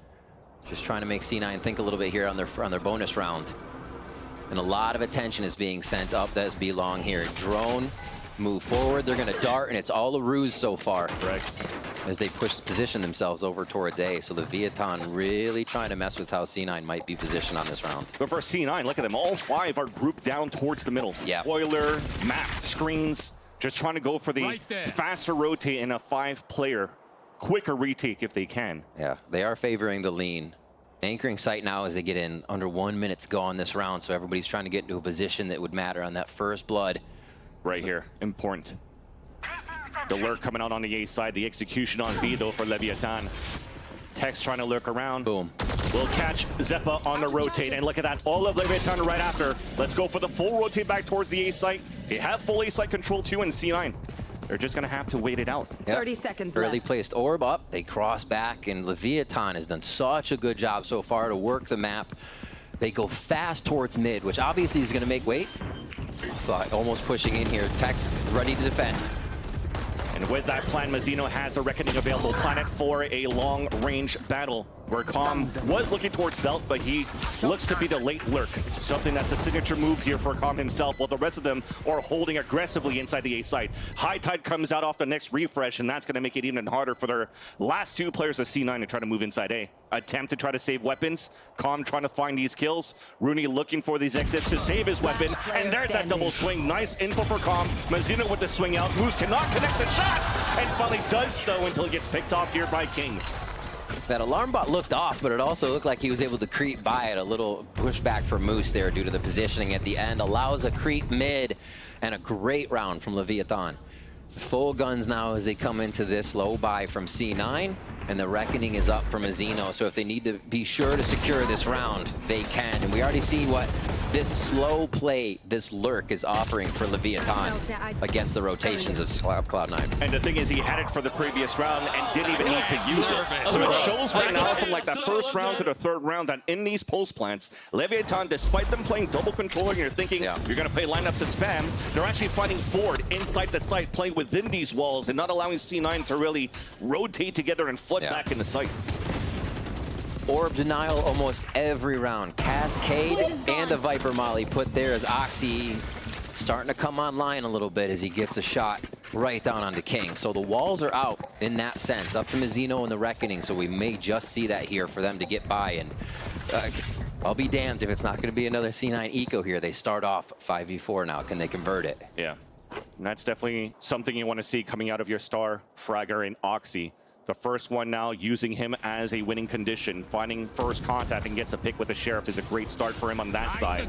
Just trying to make C9 think a little bit here on their bonus round. And a lot of attention is being sent up. That's B long here. Drone, move forward. They're going to dart, and it's all a ruse so far. Correct. As they position themselves over towards A. So the Leviatán really trying to mess with how C9 might be positioned on this round. But for C9, look at them. All 5 are grouped down towards the middle. Yeah. Boiler, map, screens. Just trying to go for the faster rotate in a 5-player. Quicker retake if they can. Yeah, they are favoring the lean Anchoring site now as they get in under 1 minute to go on this round, so everybody's trying to get into a position that would matter on that first blood. Right here, important. The lurk coming out on the A side, the execution on B though for Leviatán. Tex trying to lurk around. Boom. We'll catch Zeppa on the rotate, and look at that, all of Leviatán right after. Let's go for the full rotate back towards the A site. They have full A site control too in C9. They're just gonna have to wait it out. Yep. 30 seconds Early left. placed orb up, they cross back, and Leviatán has done such a good job so far to work the map. They go fast towards mid, which obviously is gonna make weight. But almost pushing in here. Tex ready to defend. And with that plan, Mazzino has a Reckoning available planet for a long-range battle, where Calm was looking towards Belt, but he looks to be the late lurk. Something that's a signature move here for Calm himself, while the rest of them are holding aggressively inside the A site. High Tide comes out off the next refresh, and that's going to make it even harder for their last two players of C9 to try to move inside A. Attempt to try to save weapons. Calm trying to find these kills. Rooney looking for these exits to save his weapon, and there's that double swing. Nice info for Calm. Mazzino with the swing out. Moose cannot connect the shots, and finally does so until he gets picked off here by King. That alarm bot looked off, but it also looked like he was able to creep by it. A little pushback for Moose there due to the positioning at the end. Allows a creep mid, and a great round from Leviatán. Full guns now as they come into this low buy from C9, and the Reckoning is up for Mazzino. So if they need to be sure to secure this round, they can. And we already see what this slow play, this lurk is offering for Leviatán against the rotations of Cloud9. And the thing is, he had it for the previous round and didn't even need to use it. So it shows right now from like that first round to the third round that in these post plants, Leviatán, despite them playing double controller, and you're thinking you're going to play lineups and spam, they're actually fighting forward inside the site, playing within these walls and not allowing C9 to really rotate together and flood back in the site. Orb denial almost every round. Cascade and a Viper Molly put there as Oxy starting to come online a little bit as he gets a shot right down onto King. So the walls are out in that sense, up to Mazzino and the Reckoning, so we may just see that here for them to get by. And I'll be damned if it's not going to be another C9 eco here. They start off 5v4 now. Can they convert it? Yeah, and that's definitely something you want to see coming out of your star Fragger and Oxy. The first one now using him as a winning condition, finding first contact and gets a pick with the Sheriff is a great start for him on that side.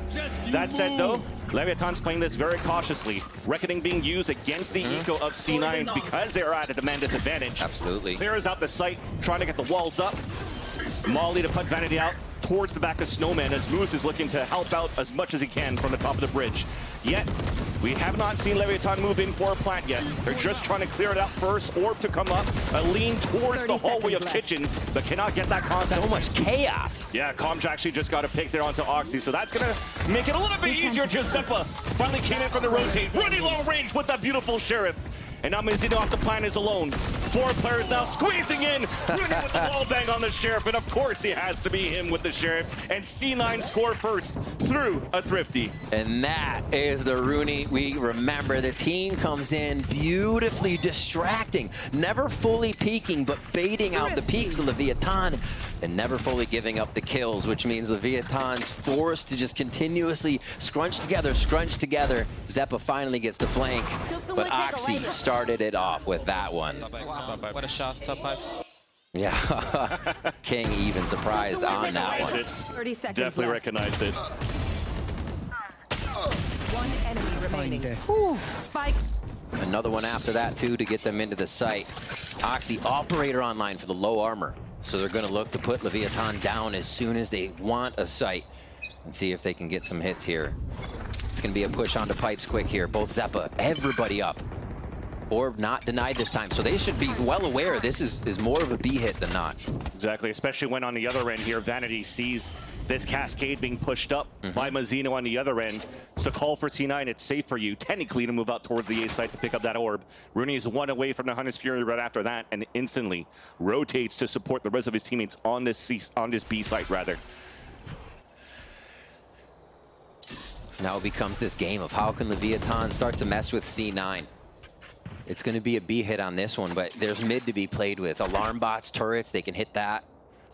That said though, Leviatán's playing this very cautiously. Reckoning being used against the eco of C9 because they're at a demand disadvantage. Absolutely. Clears out the site, trying to get the walls up. Molly to put Vanity out towards the back of Snowman as Moose is looking to help out as much as he can from the top of the bridge. Yet, we have not seen Leviatán move in for a plant yet. They're just trying to clear it out first. Orb to come up, a lean towards the hallway of Kitchen, but cannot get that contact. So much chaos. Yeah, Comj actually just got a pick there onto Oxy, so that's going to make it a little bit easier. Giuseppa finally came in from the rotate, running long range with that beautiful Sheriff. And now Mazzino off the plan is alone. 4 players now squeezing in. Rooney with the wall bang on the Sheriff, and of course he has to be him with the Sheriff. And C9 score first through a Thrifty. And that is the Rooney we remember. The team comes in beautifully distracting, never fully peeking, but baiting out the peaks of Leviatán and never fully giving up the kills, which means Leviatán's forced to just continuously scrunch together. Zeppa finally gets the flank, but Oxy started it off with that one. What a shot, top 5. Yeah, King even surprised on that one. 30 seconds Definitely left. recognized it. One enemy remaining. Spike. Another one after that too to get them into the site. Oxy operator online for the low armor. So they're going to look to put Leviatán down as soon as they want a site and see if they can get some hits here. It's going to be a push onto pipes quick here. Both Zeppa, everybody up. Orb not denied this time, so they should be well aware this is more of a B hit than not. Exactly, especially when on the other end here, Vanity sees this cascade being pushed up by Mazzino on the other end. It's the call for C9, it's safe for you, technically, to move out towards the A site to pick up that orb. Rooney is 1 away from the Hunter's Fury right after that, and instantly rotates to support the rest of his teammates on this B site, rather. Now it becomes this game of how can Leviatán start to mess with C9. It's going to be a B hit on this one, but there's mid to be played with. Alarm bots, turrets, they can hit that.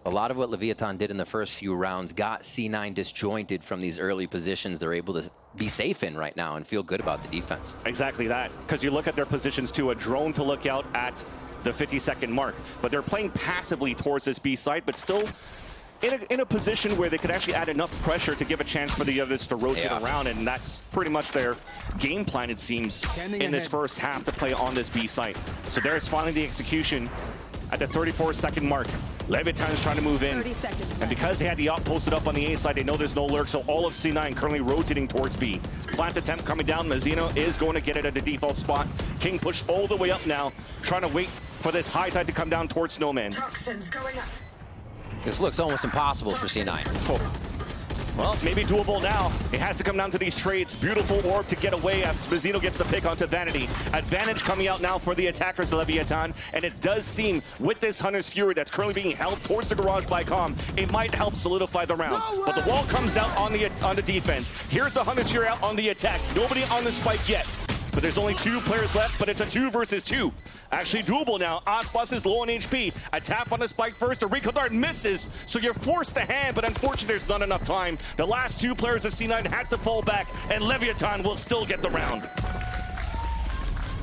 A lot of what Leviatán did in the first few rounds got C9 disjointed from these early positions they're able to be safe in right now and feel good about the defense. Exactly that, because you look at their positions too, a drone to look out at the 50-second mark, but they're playing passively towards this B site, but still in a position where they could actually add enough pressure to give a chance for the others to rotate around, and that's pretty much their game plan, it seems, in this first half to play on this B site. So there's finally the execution at the 34-second mark. Leviatán is trying to move in, and because they had the op posted up on the A side, they know there's no lurk, so all of C9 currently rotating towards B. Plant attempt coming down. Mazzino is going to get it at the default spot. King pushed all the way up now, trying to wait for this high tide to come down towards Snowman. Toxins going up. This looks almost impossible for C9. Oh. Well, maybe doable now. It has to come down to these trades. Beautiful orb to get away as Mazzino gets the pick onto Vanity. Advantage coming out now for the attackers, Leviatán. And it does seem, with this Hunter's Fury that's currently being held towards the garage by Com, it might help solidify the round. But the wall comes out on the defense. Here's the Hunter's Fury out on the attack. Nobody on the spike yet. But there's only 2 players left, but it's a 2 versus 2. Actually doable now. Icebox is low on HP. A tap on the spike first. A recall dart misses, so you're forced to hand, but unfortunately there's not enough time. The last 2 players of C9 had to fall back, and Leviatán will still get the round.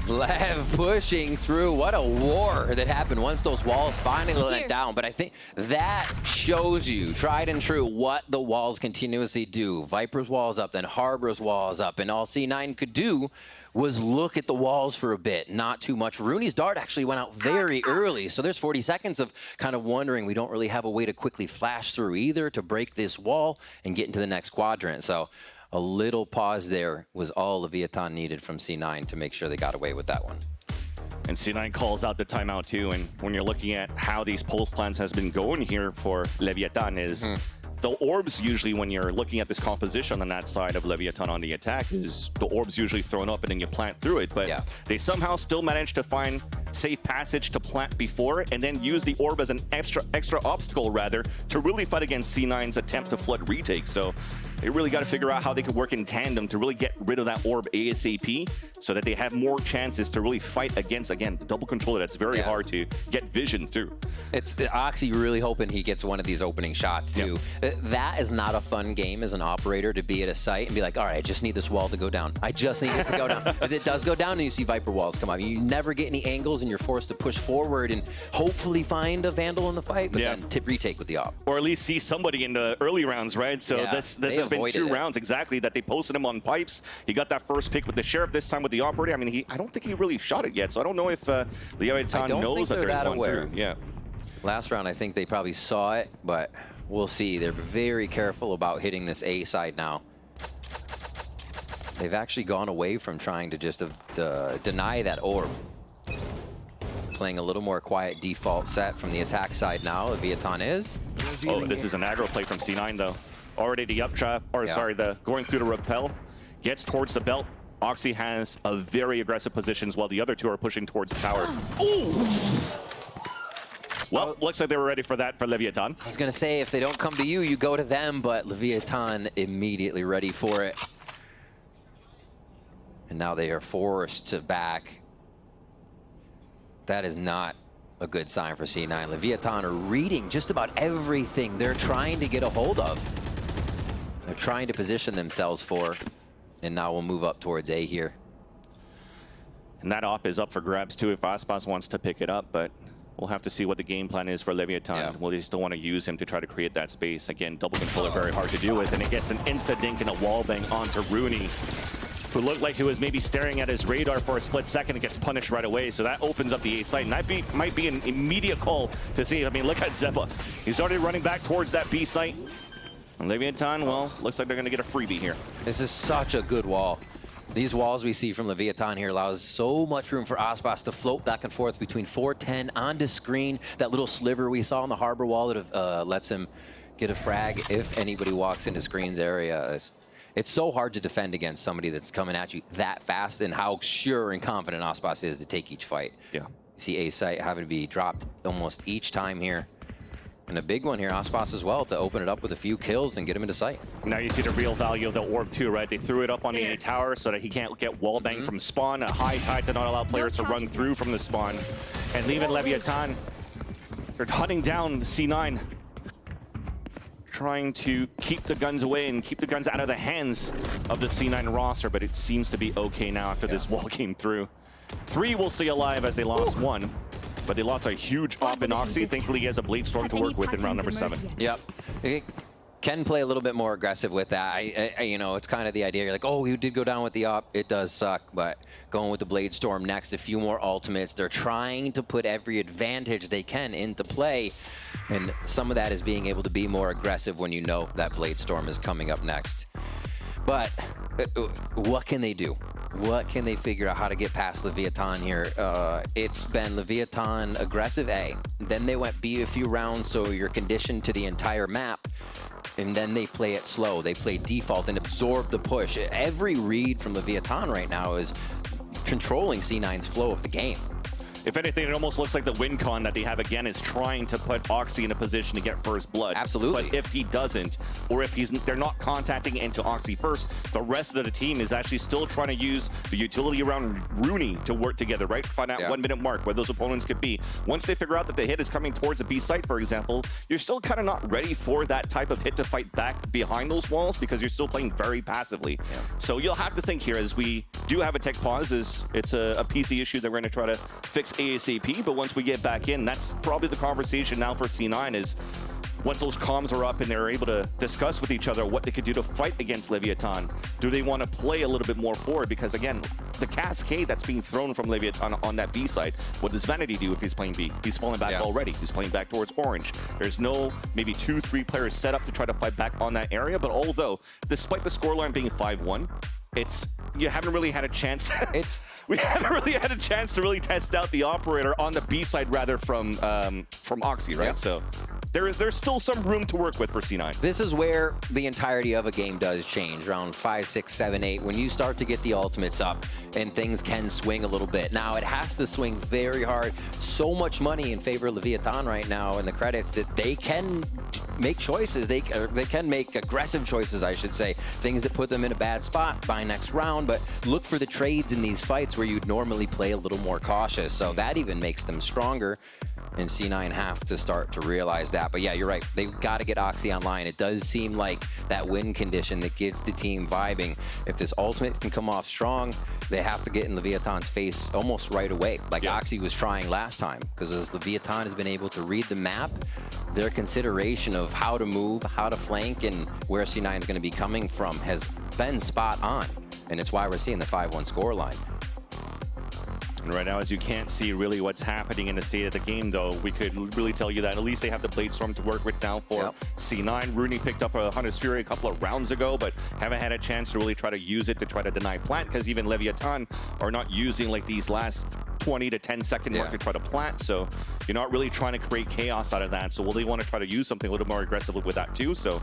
Lev pushing through. What a war that happened once those walls finally went down. But I think that shows you, tried and true, what the walls continuously do. Viper's walls up, then Harbor's walls up, and all C9 could do was look at the walls for a bit, not too much. Rooney's dart actually went out very early, so there's 40 seconds of kind of wondering. We don't really have a way to quickly flash through either to break this wall and get into the next quadrant. So a little pause there was all Leviatán needed from C9 to make sure they got away with that one. And C9 calls out the timeout too, and when you're looking at how these pulse plans has been going here for Leviatán is the orbs usually, when you're looking at this composition on that side of Leviatán on the attack, is the orbs usually thrown up and then you plant through it. But they somehow still manage to find safe passage to plant before and then use the orb as an extra obstacle, rather, to really fight against C9's attempt to flood retake. So they really got to figure out how they could work in tandem to really get rid of that orb ASAP so that they have more chances to really fight against, again, the double controller. That's very hard to get vision through. It's Oxy really hoping he gets one of these opening shots too. That is not a fun game as an operator, to be at a site and be like, all right, I just need this wall to go down. I just need it to go down. But it does go down and you see Viper walls come up. You never get any angles and you're forced to push forward and hopefully find a Vandal in the fight, but then retake with the op. Or at least see somebody in the early rounds, right? So this has been 2 rounds exactly that they posted him on pipes. He got that first pick with the Sheriff, this time with the operator. I mean, I don't think he really shot it yet, so I don't know if Leviatán knows that there's one through. Yeah. Last round, I think they probably saw it, but we'll see. They're very careful about hitting this A side now. They've actually gone away from trying to just deny that orb. Playing a little more quiet default set from the attack side now, Leviatán is. Oh, this is an aggro play from C9 though. Already the up trap, or sorry, the going through the rappel, gets towards the belt. Oxy has a very aggressive positions while the other 2 are pushing towards the tower. Ooh! Well, looks like they were ready for that for Leviatán. I was going to say, if they don't come to you, you go to them, but Leviatán immediately ready for it. And now they are forced to back. That is not a good sign for C9. Leviatán are reading just about everything they're trying to get a hold of. They're trying to position themselves for, and now we'll move up towards A here. And that op is up for grabs too if Icebox wants to pick it up, but we'll have to see what the game plan is for Leviatán. Will they still want to use him to try to create that space? Again, double controller very hard to do with, and it gets an insta-dink and a wallbang onto Rooney, who looked like he was maybe staring at his radar for a split second and gets punished right away. So that opens up the A site, and that might be an immediate call to see. I mean, look at Zeppa. He's already running back towards that B site. And Leviatán, well, looks like they're going to get a freebie here. This is such a good wall. These walls we see from Leviatán here allows so much room for Icebox to float back and forth between 410 onto screen. That little sliver we saw on the harbor wall that lets him get a frag if anybody walks into screen's area. It's so hard to defend against somebody that's coming at you that fast, and how sure and confident Icebox is to take each fight. Yeah. You see A site having to be dropped almost each time here. And a big one here, Icebox as well, to open it up with a few kills and get him into sight. Now you see the real value of the orb too, right? They threw it up on the A tower so that he can't get wallbang from spawn. A high tide to not allow players to run through from the spawn. And leaving Leviatán, they're hunting down C9. Trying to keep the guns away and keep the guns out of the hands of the C9 roster, but it seems to be okay now after this wall came through. 3 will stay alive as they lost 1. but they lost a huge op in Oxy. Thankfully, he has a Blade Storm to work with in round number 7. Yep. Can play a little bit more aggressive with that. You know, it's kind of the idea. You're like, oh, you did go down with the op. It does suck, but going with the Blade Storm next, a few more ultimates. They're trying to put every advantage they can into play, and some of that is being able to be more aggressive when you know that Blade Storm is coming up next. But what can they do? What can they figure out how to get past Leviatán here? It's been Leviatán aggressive A, then they went B a few rounds, so you're conditioned to the entire map. And then they play it slow. They play default and absorb the push. Every read from Leviatán right now is controlling C9's flow of the game. If anything, it almost looks like the win con that they have again is trying to put Oxy in a position to get first blood. Absolutely. But if he doesn't, or if they're not contacting into Oxy first, the rest of the team is actually still trying to use the utility around Rooney to work together, right? Find that 1 minute mark where those opponents could be. Once they figure out that the hit is coming towards the B site, for example, you're still kind of not ready for that type of hit to fight back behind those walls because you're still playing very passively. Yeah. So you'll have to think here as we do have a tech pause. It's a PC issue that we're going to try to fix ASAP, but once we get back in, that's probably the conversation now for C9 is once those comms are up and they're able to discuss with each other what they could do to fight against Leviatán, do they want to play a little bit more forward? Because again, the cascade that's being thrown from Leviatán on that B side, what does Vanity do if he's playing B? He's falling back already. He's playing back towards orange. There's no maybe 2-3 players set up to try to fight back on that area, but although, despite the scoreline being 5-1, you haven't really had a chance. We haven't really had a chance to really test out the operator on the B side, rather from Oxy, right? Yep. So there's still some room to work with for C9. This is where the entirety of a game does change. Round 5, 6, 7, 8, when you start to get the ultimates up and things can swing a little bit. Now it has to swing very hard. So much money in favor of Leviatán right now in the credits that they can make choices. They can make aggressive choices, I should say. Things that put them in a bad spot by next round, but look for the trades in these fights where you'd normally play a little more cautious. So that even makes them stronger. And C9 have to start to realize that. But yeah, you're right. They've got to get Oxy online. It does seem like that win condition that gets the team vibing. If this ultimate can come off strong, they have to get in Leviatán's face almost right away, like Oxy was trying last time. Because as Leviatán has been able to read the map, their consideration of how to move, how to flank, and where C9 is going to be coming from has been spot on. And it's why we're seeing the 5-1 scoreline. And right now, as you can't see really what's happening in the state of the game, though, we could really tell you that at least they have the Blade Storm to work with now for C9. Rooney picked up a Hunter's Fury a couple of rounds ago, but haven't had a chance to really try to use it to try to deny plant, because even Leviatán are not using like these last 20 to 10 second mark to try to plant, so you're not really trying to create chaos out of that. So will they want to try to use something a little more aggressively with that too? So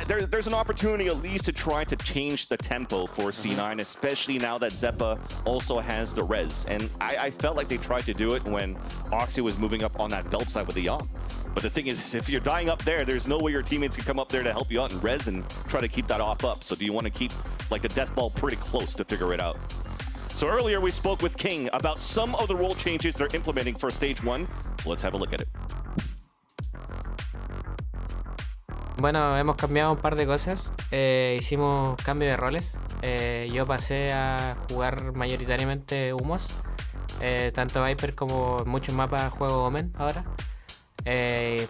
there's an opportunity at least to try to change the tempo for C9, especially now that Zeppa also has the res. And I felt like they tried to do it when Oxy was moving up on that belt side with the Yom. But the thing is, if you're dying up there's no way your teammates can come up there to help you out in res and try to keep that op up. So do you want to keep like the death ball pretty close to figure it out? So earlier we spoke with King about some of the role changes they're implementing for Stage 1. So let's have a look at it. Bueno, hemos cambiado un par de cosas. Hicimos cambio de roles. Yo pasé a jugar mayoritariamente humos. Tanto Viper como muchos mapas juego Omen ahora.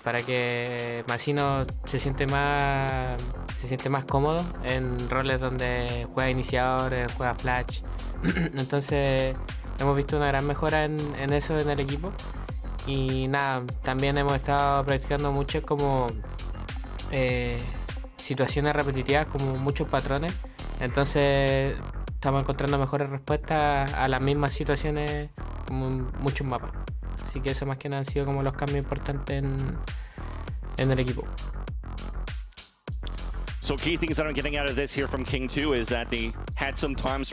Para que Masino se siente más cómodo en roles donde juega iniciador, juega flash. Entonces hemos visto una gran mejora en eso en el equipo. Y nada, también hemos estado practicando mucho como situaciones repetitivas, como muchos patrones. Entonces estamos encontrando mejores respuestas a las mismas situaciones como en muchos mapas. Así que eso más que nada han sido como los cambios importantes en el equipo. So key things that I'm getting out of this here from King 2 is that they had some time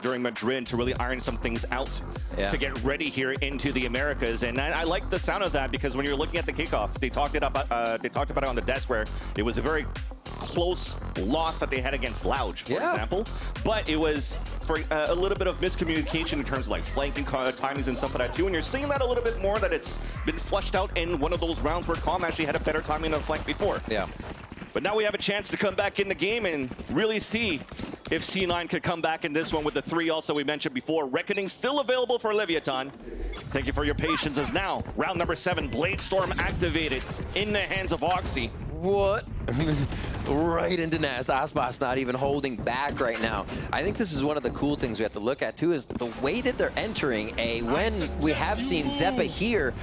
during Madrid to really iron some things out to get ready here into the Americas. And I like the sound of that, because when you're looking at the kickoff, they talked about it on the desk where it was a very close loss that they had against Louge, for example. But it was for a little bit of miscommunication in terms of like flanking timings and stuff like that too. And you're seeing that a little bit more, that it's been fleshed out in one of those rounds where Calm actually had a better timing on the flank before. Yeah. But now we have a chance to come back in the game and really see if C9 could come back in this one with the 3 also we mentioned before. Reckoning still available for Leviatán. Thank you for your patience. As now, round number 7, Blade Storm activated in the hands of Oxy. What? Right into nest. Icebox not even holding back right now. I think this is one of the cool things we have to look at too, is the way that they're entering A. When we have seen Zeppa here,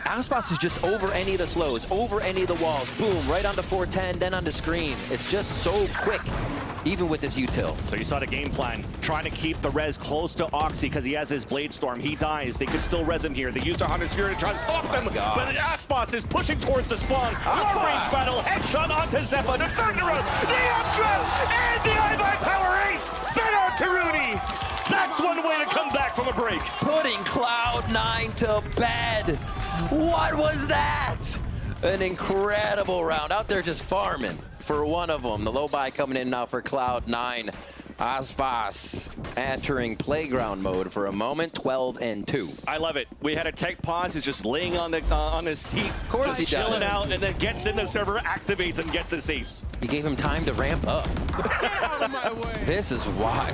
Icebox is just over any of the slows, over any of the walls. Boom, right onto 410, then onto screen. It's just so quick, even with this util. So you saw the game plan, trying to keep the res close to Oxy because he has his Blade Storm. He dies. They could still res him here. They used 100 Sphere to try to stop them, but the Icebox is pushing towards the spawn. Long range battle, headshot onto Zeppa. The third in a row, the updraft, and the I-By power ace. Then on Taruni. That's one way to come back from a break. Putting Cloud9 to bed. What was that? An incredible round. Out there just farming for one of them. The low buy coming in now for Cloud9. Icebox entering playground mode for a moment, 12-2. I love it. We had a tech pause. He's just laying on his seat, of course just he chilling does. out, and then gets in the server, activates, and gets his ace. You gave him time to ramp up. This is why.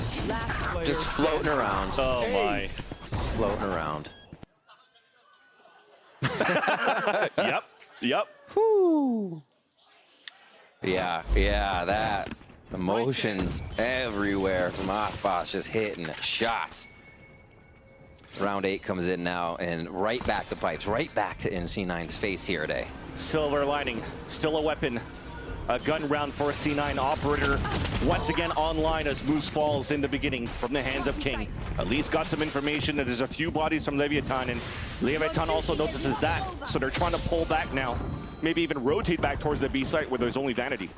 Just floating around. Oh my. Floating around. Yep. Whew. Yeah, that. Emotions everywhere from Icebox, just hitting shots. Round 8 comes in now, and right back to pipes, right back to NC9's face here today. Silver lining, still a weapon. A gun round for a C9 operator. Once again online as Moose falls in the beginning from the hands of King. At least got some information that there's a few bodies from Leviatán, and Leviatán also notices that. So they're trying to pull back now. Maybe even rotate back towards the B site where there's only Vanity.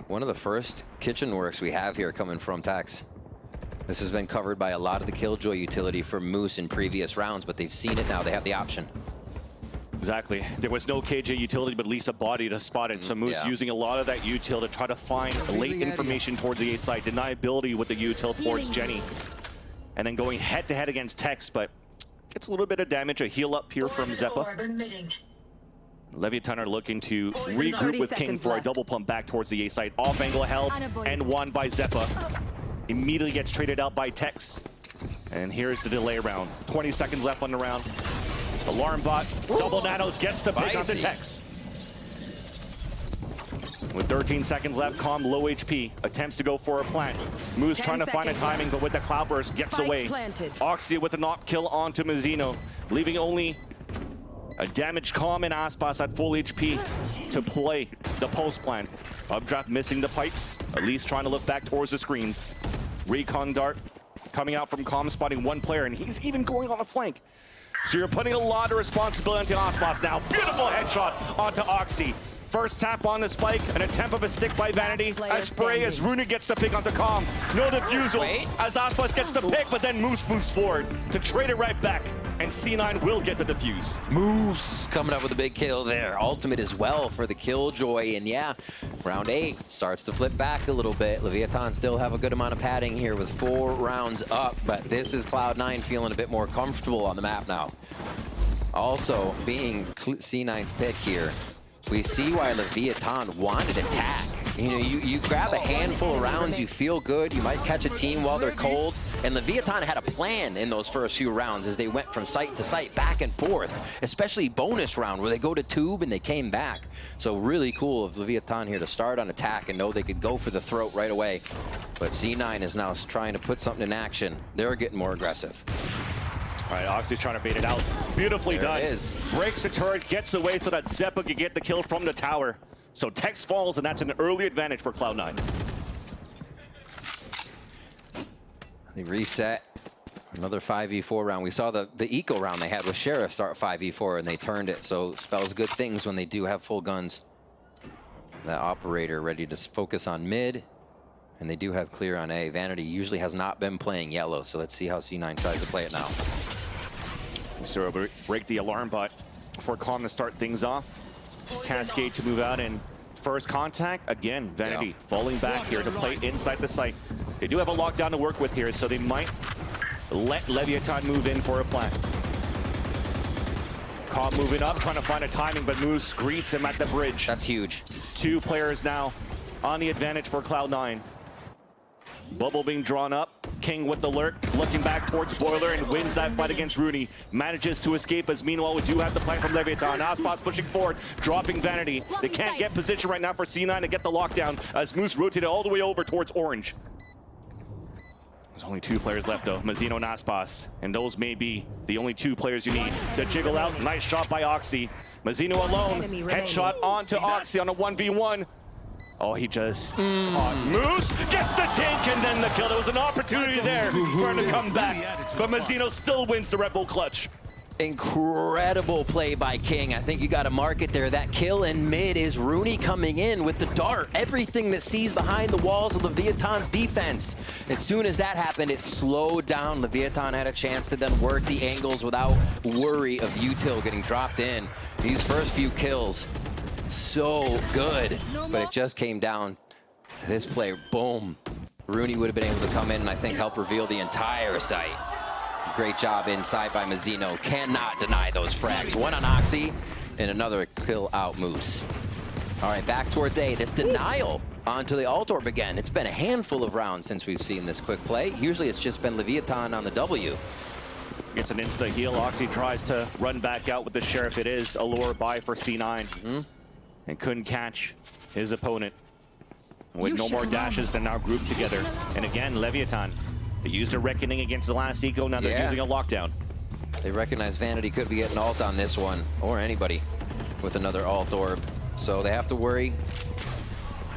One of the first kitchen works we have here coming from Tex. This has been covered by a lot of the Killjoy utility for Moose in previous rounds, but they've seen it now. They have the option. Exactly. There was no KJ utility, but at least a body to spot it. So Moose using a lot of that util to try to find late information towards the A side. Deniability with the util towards Jenny. And then going head-to-head against Tex, but gets a little bit of damage. A heal up here from Zeppa. Leviatán are looking to regroup with King for a double pump back towards the A side. Off angle held and won by Zeppa. Immediately gets traded out by Tex. And here's the delay round. 20 seconds left on the round. Alarm bot, double nanos, gets the pick onto Tex. With 13 seconds left, Calm low HP, attempts to go for a plant. Moose trying to find a timing, but with the Cloudburst, gets away. Oxy with a knock kill onto Mazzino, leaving only a damaged Calm and Icebox at full HP to play the post plan. Updraft missing the pipes, at least trying to look back towards the screens. Recon dart coming out from Calm, spotting one player, and he's even going on a flank. So you're putting a lot of responsibility on Icebox now. Beautiful headshot onto Oxy. First tap on the spike, an attempt of a stick by Vanity. A spray as Runa gets the pick onto Calm. No defusal as Icebox gets the pick, but then Moose moves forward to trade it right back. And C9 will get the defuse. Moose coming up with a big kill there. Ultimate as well for the Killjoy. And yeah, round 8 starts to flip back a little bit. Leviatán still have a good amount of padding here with 4 rounds up, but this is Cloud9 feeling a bit more comfortable on the map now. Also, being C9's pick here, we see why Leviatán wanted attack. You know, you grab a handful of rounds, you feel good, you might catch a team while they're cold, and Leviatán had a plan in those first few rounds as they went from site to site, back and forth, especially bonus round where they go to tube and they came back. So really cool of Leviatán here to start on attack and know they could go for the throat right away. But C9 is now trying to put something in action. They're getting more aggressive. All right, Oxy trying to bait it out. Beautifully done. It is. Breaks the turret, gets away so that Zeppa can get the kill from the tower. So Tex falls, and that's an early advantage for Cloud9. They reset. Another 5v4 round. We saw the eco round they had with Sheriff start 5v4, and they turned it. So spells good things when they do have full guns. That operator ready to focus on mid. And they do have clear on A. Vanity usually has not been playing yellow, so let's see how C9 tries to play it now. So break the alarm bot for Calm to start things off. Cascade to move out, and first contact, again, Vanity falling back here to play inside the site. They do have a lockdown to work with here, so they might let Leviatán move in for a plant. Calm moving up, trying to find a timing, but Moose greets him at the bridge. That's huge. 2 players now on the advantage for Cloud9. Bubble being drawn up. King with the lurk, looking back towards Boiler and wins that fight against Rooney. Manages to escape as meanwhile we do have the plan from Leviatán. Icebox pushing forward, dropping Vanity. They can't get position right now for C9 to get the lockdown as Moose rotated all the way over towards Orange. There's only 2 players left though, Mazzino and Aspas, and those may be the only 2 players you need to jiggle out. Nice shot by Oxy. Mazzino alone, headshot onto Oxy on a 1v1. Oh, he just caught Moose, gets the tank and then the kill. There was an opportunity there for him to come back, but Mazzino still wins the Red Bull clutch. Incredible play by King. I think you got to mark it there. That kill in mid is Rooney coming in with the dart. Everything that sees behind the walls of Leviatán's defense. As soon as that happened, it slowed down. Leviatán had a chance to then work the angles without worry of util getting dropped in. These first few kills, so good. But it just came down to this play. Boom. Rooney would have been able to come in and I think help reveal the entire site. Great job inside by Mazzino. Cannot deny those frags. One on Oxy and another kill out Moose. All right, back towards A. This denial onto the alt orb again. It's been a handful of rounds since we've seen this quick play. Usually it's just been Leviatán on the W. Gets an insta heal. Oxy tries to run back out with the Sheriff. It is a lure buy for C9. And couldn't catch his opponent. With no more dashes, they're now grouped together. And again, Leviatán. They used a Reckoning against the last eco, now they're using a lockdown. They recognize Vanity could be getting ult on this one, or anybody with another alt orb. So they have to worry.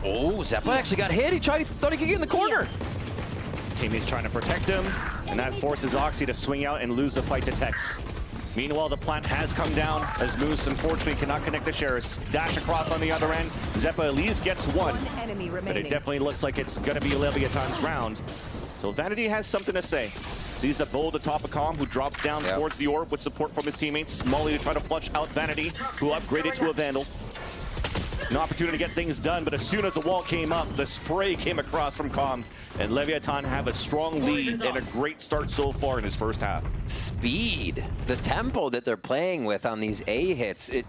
Oh, Zeppa actually got hit. He thought he could get in the corner. Teammates trying to protect him, and that forces Oxy to swing out and lose the fight to Tex. Meanwhile, the plant has come down as Moose unfortunately cannot connect the Sheriffs. Dash across on the other end. Zeppa at least gets one, but it definitely looks like it's going to be Leviatán's round. So Vanity has something to say. Sees the bull at the top of Calm, who drops down towards the orb with support from his teammates. Molly to try to flush out Vanity, who upgraded to a Vandal. An opportunity to get things done, but as soon as the wall came up, the spray came across from Calm, and Leviatán have a strong lead and a great start so far in his first half. Speed, the tempo that they're playing with on these A hits, it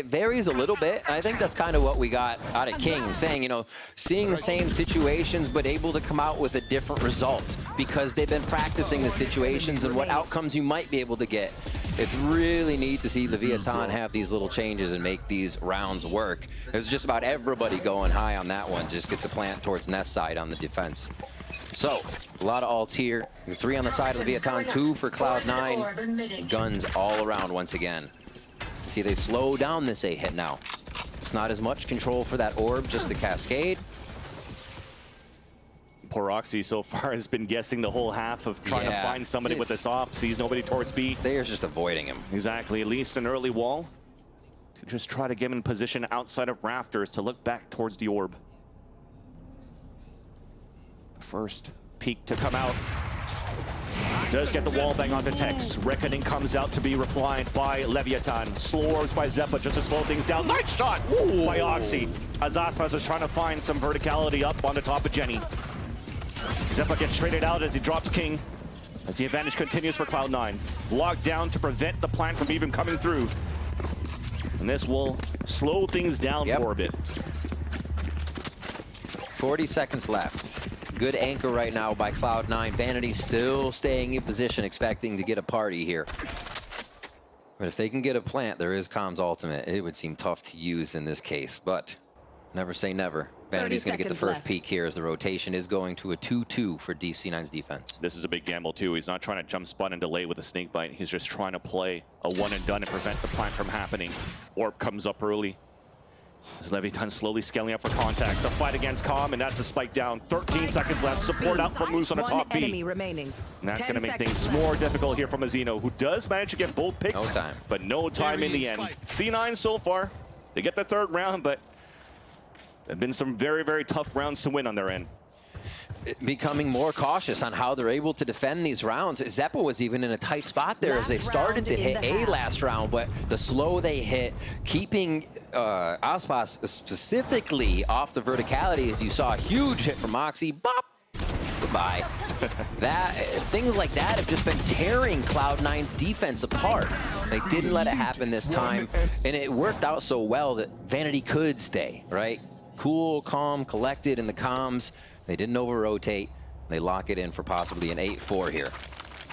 varies a little bit. I think that's kind of what we got out of King, saying, you know, seeing the same situations but able to come out with a different result because they've been practicing the situations and what outcomes you might be able to get. It's really neat to see Leviatán have these little changes and make these rounds work. There's just about everybody going high on that one. Just get the plant towards Nest side on the defense. So, a lot of ults here. 3 on the side of Leviatán, 2 for Cloud9. Guns all around once again. See, they slow down this A hit now. It's not as much control for that orb, just the cascade. Poor Oxy so far has been guessing the whole half of trying to find somebody with this op. Sees nobody towards B. They are just avoiding him. Exactly, at least an early wall to just try to get him in position outside of Rafters to look back towards the orb. First peek to come out. Does get the wall bang onto Tex. Reckoning comes out to be replied by Leviatán. Slow orbs by Zeppa just to slow things down. Nice shot by Oxy. As Aspas was trying to find some verticality up on the top of Jenny. Zeppa gets traded out as he drops King. As the advantage continues for Cloud9. Locked down to prevent the plant from even coming through. And this will slow things down for a bit. 40 seconds left. Good anchor right now by Cloud9. Vanity still staying in position, expecting to get a party here. But if they can get a plant, there is Calm's ultimate. It would seem tough to use in this case, but never say never. Vanity's going to get the first peek here as the rotation is going to a 2-2 for DC9's defense. This is a big gamble too. He's not trying to jump spot and delay with a snake bite. He's just trying to play a one and done and prevent the plant from happening. Orb comes up early. As Leviatán slowly scaling up for contact. The fight against Calm, and that's a spike down. 13 seconds left. Support out from Moose on the top B. And that's going to make things more difficult here for Mazzino, who does manage to get both picks. No time. But no time in the end. C9 so far. They get the third round, but there have been some very, very tough rounds to win on their end. Becoming more cautious on how they're able to defend these rounds. Zeppa was even in a tight spot there as they started to hit A last round, but the slow they hit, keeping Aspas specifically off the verticality as you saw a huge hit from Moxie. Bop! Goodbye. Things like that have just been tearing Cloud9's defense apart. They didn't let it happen this time, and it worked out so well that Vanity could stay, right? Cool, calm, collected in the comms. They didn't over-rotate. They lock it in for possibly an 8-4 here.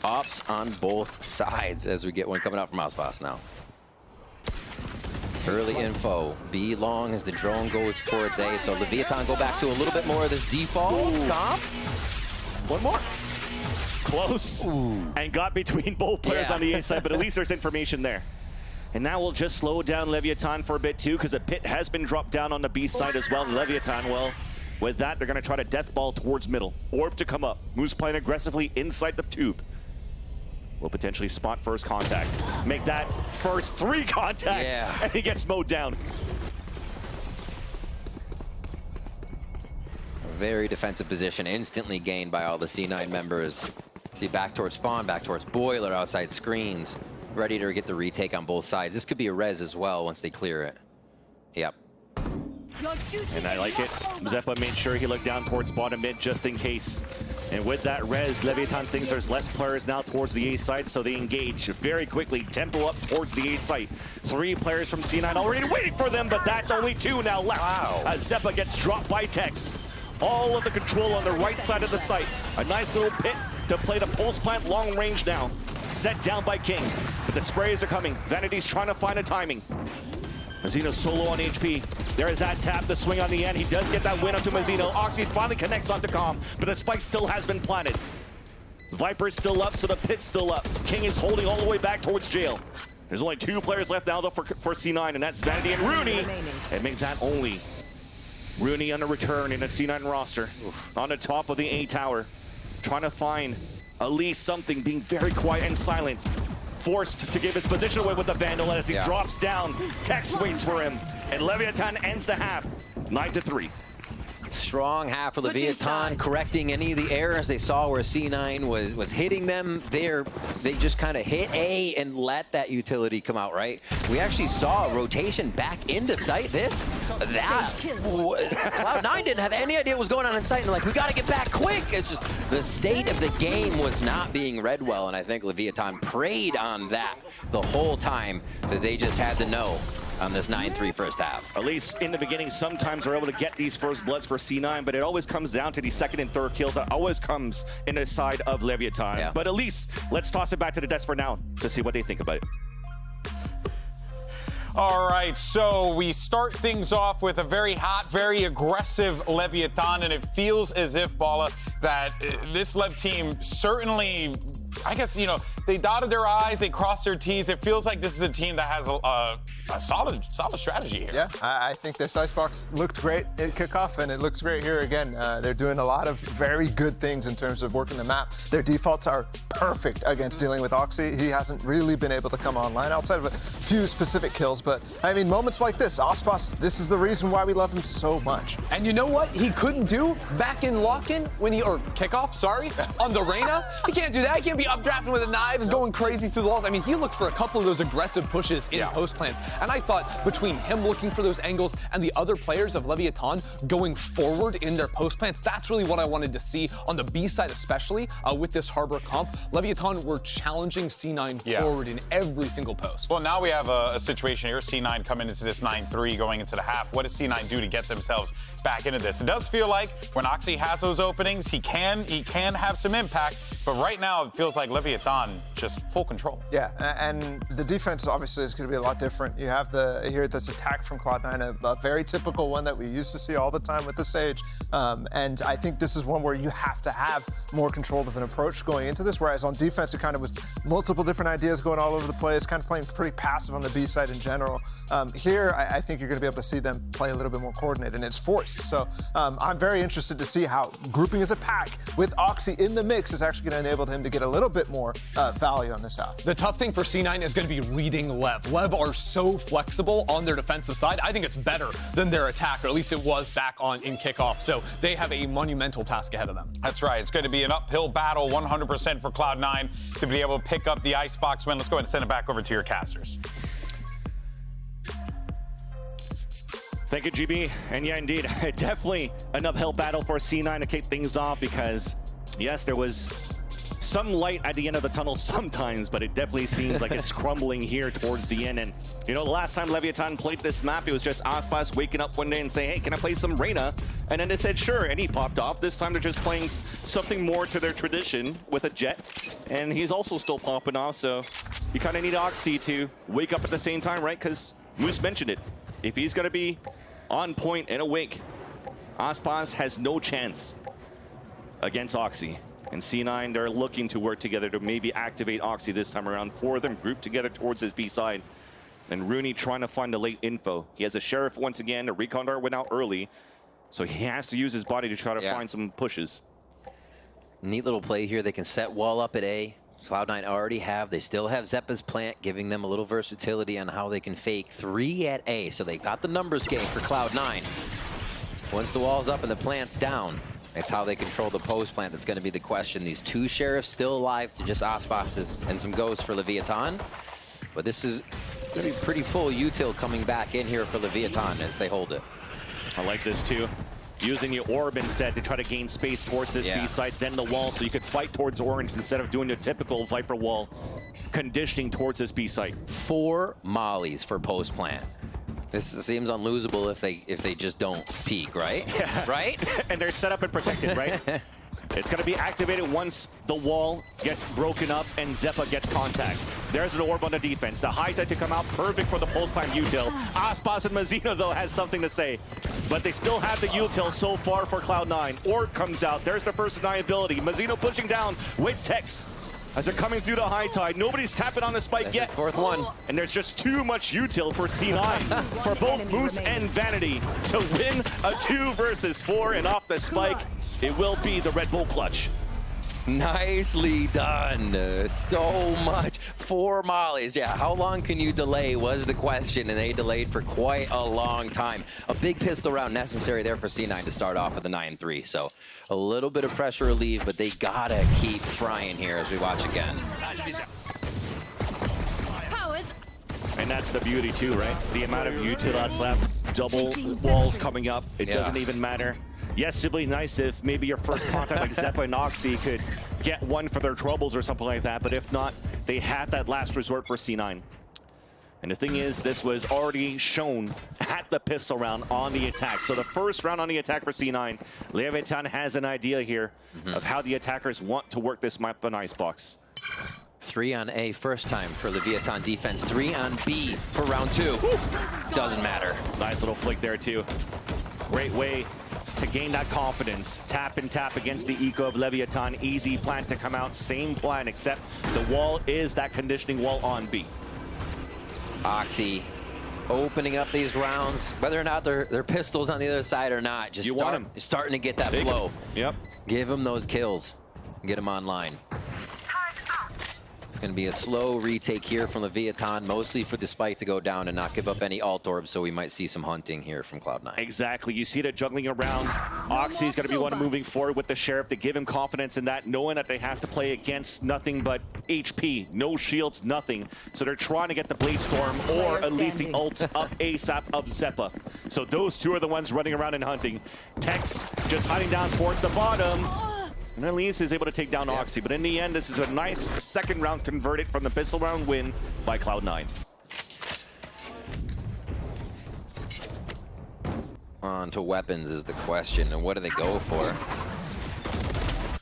Ops on both sides as we get one coming out from Icebox now. Early info. B long as the drone goes towards A. So Leviatán go back to a little bit more of this default comp. One more. Close. And got between both players on the A side, but at least there's information there. And now we'll just slow down Leviatán for a bit too, because a pit has been dropped down on the B side as well. And Leviatán, well, with that, they're going to try to death ball towards middle. Orb to come up. Moose playing aggressively inside the tube. Will potentially spot first contact. Make that first 3 contact, and he gets mowed down. A very defensive position, instantly gained by all the C9 members. See, back towards spawn, back towards boiler, outside screens. Ready to get the retake on both sides. This could be a res as well once they clear it. Yep. And I like it. Zeppa made sure he looked down towards bottom mid just in case. And with that res, Leviatán thinks there's less players now towards the A side, so they engage very quickly. Tempo up towards the A site. 3 players from C9 already waiting for them, but that's only 2 now left. Wow. As Zeppa gets dropped by Tex. All of the control on the right side of the site. A nice little pit to play the pulse plant long range now. Set down by King, but the sprays are coming. Vanity's trying to find a timing. Mazzino solo on HP. There is that tap, the swing on the end. He does get that win up to Mazzino. Oxy finally connects onto Com, but the spike still has been planted. Viper's still up, so the pit's still up. King is holding all the way back towards jail. There's only 2 players left now though for C9, and that's Vanity and Rooney. And make that only Rooney on a return in a C9 roster. On the top of the A tower. Trying to find at least something, being very quiet and silent. Forced to give his position away with the Vandal as he drops down. Tex waits for him, and Leviatán ends the half, 9-3. Strong half for Leviatán, correcting any of the errors they saw where C9 was hitting them. They just kind of hit A and let that utility come out, right? We actually saw a rotation back into site. Cloud9 didn't have any idea what was going on in site, and they're like, we got to get back quick. It's just the state of the game was not being read well, and I think Leviatán preyed on that the whole time that they just had to know on this 9-3 first half. At least in the beginning, sometimes they're able to get these first bloods for C9, but it always comes down to the second and third kills. That always comes in the side of Leviatán. But at least, let's toss it back to the desk for now to see what they think about it. All right, so we start things off with a very hot, very aggressive Leviatán, and it feels as if, Bala, that this Lev team certainly, I guess, you know, they dotted their I's, they crossed their T's. It feels like this is a team that has a solid strategy here. Yeah, I think this Icebox looked great at Kickoff, and it looks great here again. They're doing a lot of very good things in terms of working the map. Their defaults are perfect against dealing with Oxy. He hasn't really been able to come online outside of a few specific kills, but I mean, moments like this, Icebox, this is the reason why we love him so much. And you know what he couldn't do back in lock-in or Kickoff, sorry, on the Reyna? He can't do that. He can't be updrafting with a knives, going crazy through the walls. I mean, he looked for a couple of those aggressive pushes in post plants. And I thought between him looking for those angles and the other players of Leviatán going forward in their post plants, that's really what I wanted to see on the B side, especially with this Harbor comp. Leviatán were challenging C9 forward in every single post. Well, now we have a situation here. C9 coming into this 9-3, going into the half. What does C9 do to get themselves back into this? It does feel like when Oxy has those openings, he can have some impact. But right now, it feels like Leviatán just full control. Yeah, and the defense obviously is going to be a lot different. You have here this attack from Cloud9, a very typical one that we used to see all the time with the Sage. And I think this is one where you have to have more control of an approach going into this, whereas on defense, it kind of was multiple different ideas going all over the place, kind of playing pretty passive on the B side in general. Here, I think you're going to be able to see them play a little bit more coordinated, and it's forced. So I'm very interested to see how grouping as a pack with Oxy in the mix is actually going to enable him to get a little bit more value on this half. The tough thing for C9 is going to be reading Lev. Lev are so flexible on their defensive side. I think it's better than their attack, or at least it was back in Kickoff. So they have a monumental task ahead of them. That's right. It's going to be an uphill battle, 100% for Cloud9 to be able to pick up the Icebox win. Let's go ahead and send it back over to your casters. Thank you, GB. And yeah, indeed, definitely an uphill battle for C9 to kick things off because, yes, there was some light at the end of the tunnel sometimes, but it definitely seems like it's crumbling here towards the end. And, you know, the last time Leviatán played this map, it was just Icebox waking up one day and saying, hey, can I play some Reyna? And then they said, sure, and he popped off. This time they're just playing something more to their tradition with a Jet, and he's also still popping off, so you kind of need Oxy to wake up at the same time, right? Because Moose mentioned it. If he's going to be on point and awake, Icebox has no chance against Oxy. And C9, they're looking to work together to maybe activate Oxy this time around. 4 of them grouped together towards his B side. And Rooney trying to find the late info. He has a Sheriff once again. The Recon Dart went out early, so he has to use his body to try to find some pushes. Neat little play here. They can set wall up at A. Cloud9 already have. They still have Zeppa's plant, giving them a little versatility on how they can fake 3 at A. So they got the numbers game for Cloud9. Once the wall's up and the plant's down, it's how they control the post plant that's going to be the question. These 2 Sheriffs still alive to just Iceboxes and some ghosts for Leviatán. But this is going to be pretty full util coming back in here for Leviatán as they hold it. I like this too. Using the orb instead to try to gain space towards this B side, then the wall, so you could fight towards orange instead of doing the typical Viper wall conditioning towards this B site. 4 mollies for post plant. This seems unlosable if they just don't peek, right? Yeah. Right? And they're set up and protected, right? It's going to be activated once the wall gets broken up and Zeppa gets contact. There's an orb on the defense. The high tide to come out, perfect for the pulse plant util. Icebox and Mazino, though, has something to say. But they still have the util so far for Cloud9. Orb comes out. There's the first deniability. Mazino pushing down with Tex. As they're coming through the high tide, nobody's tapping on the spike yet. 4th one. And there's just too much util for C9, for both Moose and Vanity to win a 2 versus 4, and off the spike, it will be the Red Bull clutch. Nicely done. So much. 4 mollies. Yeah, how long can you delay was the question, and they delayed for quite a long time. A big pistol round necessary there for C9 to start off with the 9-3. So a little bit of pressure relief, but they gotta keep frying here as we watch again. And that's the beauty too, right? The amount of util that's left, double walls coming up, it doesn't even matter. Yes, it'd be nice if maybe your first contact like Zeppa and Oxy could get one for their troubles or something like that, but if not, they have that last resort for C9. And the thing is, this was already shown at the pistol round on the attack. So the first round on the attack for C9, Leviatán has an idea here of how the attackers want to work this map on Icebox. 3 on A first time for Leviatán defense. 3 on B for round 2. Doesn't matter. Nice little flick there too. Great way to gain that confidence. Tap and tap against the eco of Leviatán. Easy plan to come out. Same plan, except the wall is that conditioning wall on B. Oxy opening up these rounds, whether or not they're pistols on the other side or not. Just starting to get that flow. Yep. Give them those kills. Get them online. It's going to be a slow retake here from Leviatán, mostly for the spike to go down and not give up any alt orbs, so we might see some hunting here from Cloud9. Exactly. You see the juggling around. Oxy's going to be one moving forward with the Sheriff to give him confidence in that, knowing that they have to play against nothing but HP. No shields, nothing. So they're trying to get the Blade Storm or at least the ult up ASAP of Zeppa. So those 2 are the ones running around and hunting. Tex just hiding down towards the bottom. And at least is able to take down Oxy. But in the end, this is a nice second round converted from the pistol round win by Cloud9. On to weapons is the question, and what do they go for?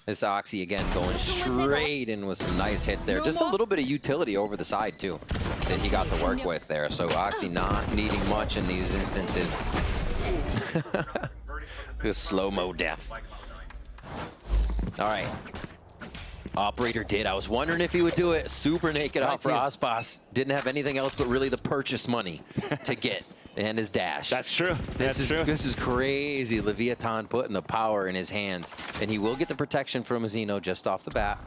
This Oxy again going straight in with some nice hits there. Just a little bit of utility over the side too that he got to work with there. So Oxy not needing much in these instances. Just slow-mo death. All right. Operator did. I was wondering if he would do it. Super naked off for Icebox. Didn't have anything else but really the purchase money to get. And his dash. That's true. This is crazy. Leviatán putting the power in his hands. And he will get the protection from Mazino just off the bat.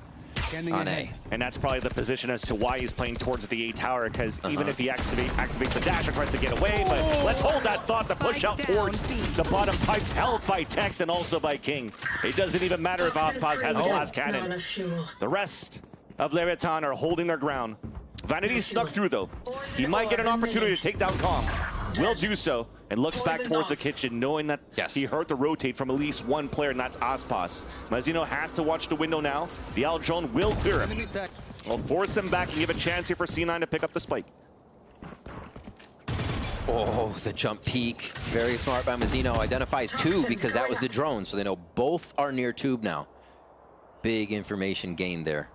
On A. And that's probably the position as to why he's playing towards the A tower, because even if he activates the dash and tries to get away, but let's hold that thought to push out towards the bottom pipes, held by Tex and also by King. It doesn't even matter if Icebox has a glass cannon. The rest of Leviatán are holding their ground. Vanity snuck through though. He might get an opportunity to take down Calm. Will do so and looks back towards the kitchen, knowing that he heard the rotate from at least one player, and that's Icebox. Mazino has to watch the window now. The Al drone will clear him. Will force him back and give a chance here for C9 to pick up the spike. Oh, the jump peek. Very smart by Mazino. Identifies tube because that was the drone, so they know both are near tube now. Big information gained there.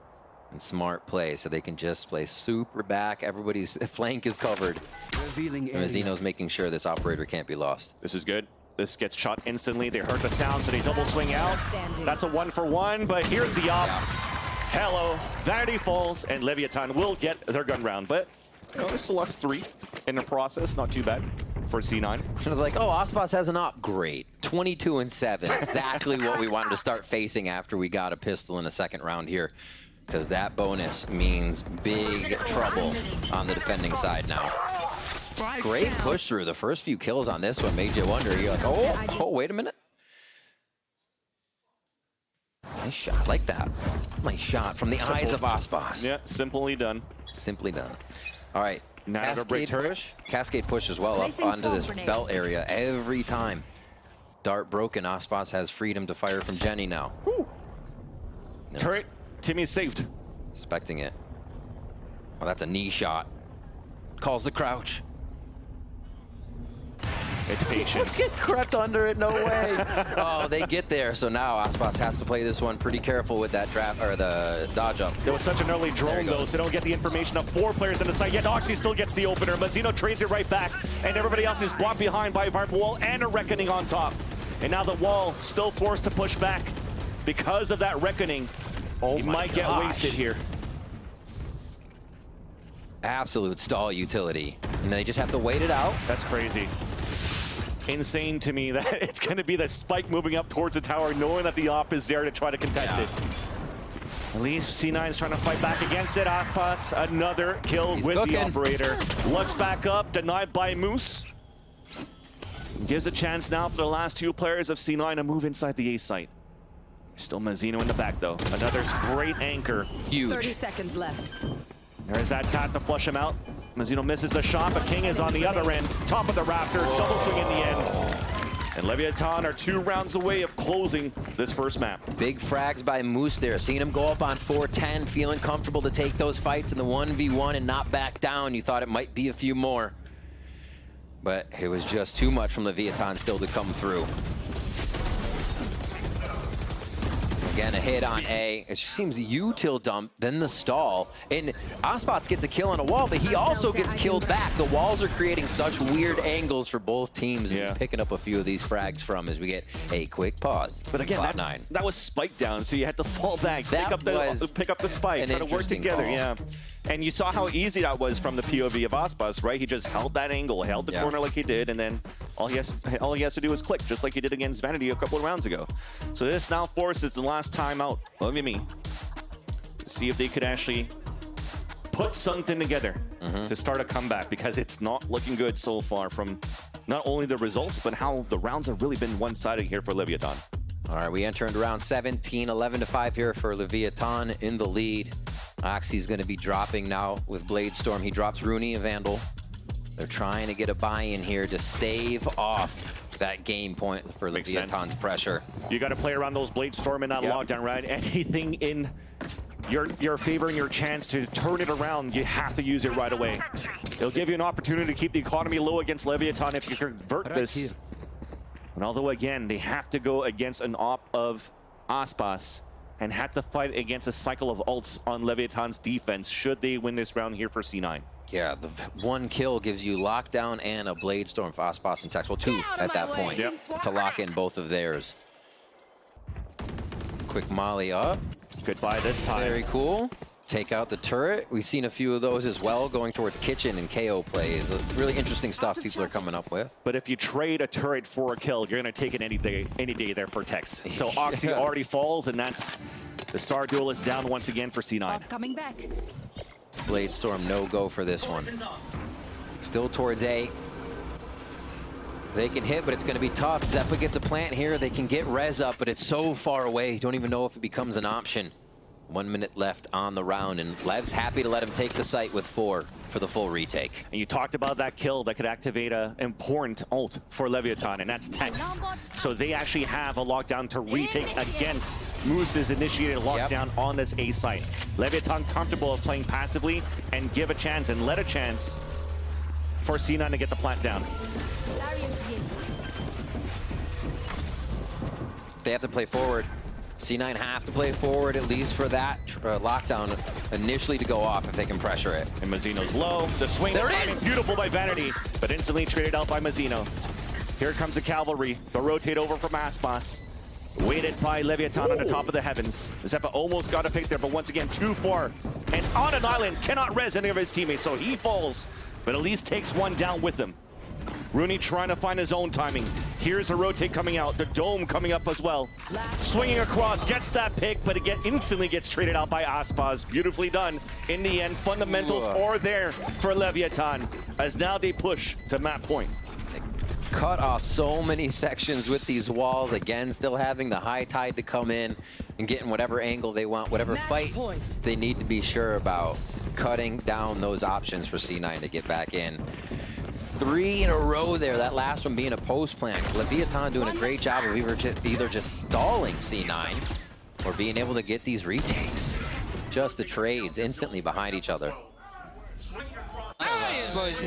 And smart play, so they can just play super back. Everybody's flank is covered. And Mazino's making sure this operator can't be lost. This is good. This gets shot instantly. They heard the sound, so they double swing out. That's a 1-for-1, but here's the op. Hello, Vanity falls, and Leviatán will get their gun round. But you know, they still lost 3 in the process. Not too bad for C9. So they're like, oh, Icebox has an op. Great. 22-7. Exactly what we wanted to start facing after we got a pistol in the second round here. Because that bonus means big trouble on the defending side now. Great push through. The first few kills on this one made you wonder. You're like, oh, wait a minute. Nice shot like that. Nice shot from the eyes of Icebox. Yeah, simply done. Simply done. All right. Now Cascade push as well up onto this belt area every time. Dart broken. Icebox has freedom to fire from Jenny now. Turret. Timmy's saved. Expecting it. Well, that's a knee shot. Calls the crouch. It's patience. Get crept under it, no way. Oh, they get there. So now Icebox has to play this one pretty careful with that draft or the dodge up. There was such an early drone though, so they don't get the information of 4 players in the site. Yet Oxy still gets the opener. Mazino trades it right back, and everybody else is brought behind by a Viper wall and a Reckoning on top. And now the wall still forced to push back because of that Reckoning. He might get wasted here. Absolute stall utility. And they just have to wait it out. That's crazy. Insane to me that it's going to be the spike moving up towards the tower, knowing that the op is there to try to contest it. At least C9 is trying to fight back against it. Aspas, another kill with the operator. Looks back up, denied by Moose. Gives a chance now for the last 2 players of C9 to move inside the A site. Still Mazino in the back, though. Another great anchor. Huge. 30 seconds left. There's that tap to flush him out. Mazino misses the shot, but King is on the other end. Top of the raptor, double swing in the end. And Leviatán are 2 rounds away of closing this first map. Big frags by Moose there. Seeing him go up on 4-10, feeling comfortable to take those fights in the 1v1 and not back down. You thought it might be a few more. But it was just too much from Leviatán still to come through. Again, a hit on A. It just seems util dump, then the stall. And Icebox gets a kill on a wall, but he also gets killed back. The walls are creating such weird angles for both teams. Yeah. Picking up a few of these frags from as we get a quick pause. But again, that was spike down, so you had to fall back, pick up the spike, try to work together. Call. Yeah. And you saw how easy that was from the POV of Icebox, right? He just held that angle, held the corner like he did, and then all he has to do is click, just like he did against Vanity a couple of rounds ago. So this now forces the last time out of me to see if they could actually put something together to start a comeback, because it's not looking good so far from not only the results, but how the rounds have really been one-sided here for Leviatán. All right, we enter into round 17, 11-5 here for Leviatán in the lead. Oxy's going to be dropping now with Blade Storm. He drops Rooney and Vandal. They're trying to get a buy-in here to stave off that game point for Leviatán's pressure. You got to play around those Blade Storm in that lockdown, right? Anything in your favor and your chance to turn it around, you have to use it right away. It'll give you an opportunity to keep the economy low against Leviatán if you convert this. And although, again, they have to go against an op of Aspas and have to fight against a cycle of ults on Leviatán's defense should they win this round here for C9. Yeah, the 1 kill gives you lockdown and a Blade Storm for Aspas and Tex. Well, 2 at that point to lock in both of theirs. Quick molly up. Goodbye this time. Very cool. Take out the turret. We've seen a few of those as well going towards kitchen and KO plays. Really interesting stuff people are coming up with. But if you trade a turret for a kill, you're going to take it any day there for Tex. So Oxy already falls, and that's the Star Duelist down once again for C9. Coming back. Blade Storm no-go for this one. Still towards A. They can hit, but it's going to be tough. Zeppa gets a plant here. They can get res up, but it's so far away. You don't even know if it becomes an option. 1 minute left on the round, and Lev's happy to let him take the site with 4 for the full retake. And you talked about that kill that could activate an important ult for Leviatán, and that's Tex. So they actually have a lockdown to retake against Moose's initiated lockdown on this A site. Leviatán comfortable of playing passively and give a chance and let a chance for C9 to get the plant down. They have to play forward. C9 have to play forward at least for that lockdown initially to go off if they can pressure it. And Mazzino's low. The swing is beautiful by Vanity, but instantly traded out by Mazzino. Here comes the cavalry. The rotate over from Icebox. Weighted by Leviatán on the top of the heavens. Zeppa almost got a pick there, but once again too far. And on an island, cannot res any of his teammates, so he falls, but at least takes one down with him. Rooney trying to find his own timing. Here's a rotate coming out, the dome coming up as well. Swinging across, gets that pick, but again instantly gets traded out by Aspas. Beautifully done. In the end, fundamentals are there for Leviatán, as now they push to map point. Cut off so many sections with these walls. Again, still having the high tide to come in and getting whatever angle they want, whatever fight they need to be sure about. Cutting down those options for C9 to get back in. 3 in a row there, that last one being a post plant. Leviatán doing a great job of either just stalling C9 or being able to get these retakes. Just the trades instantly behind each other.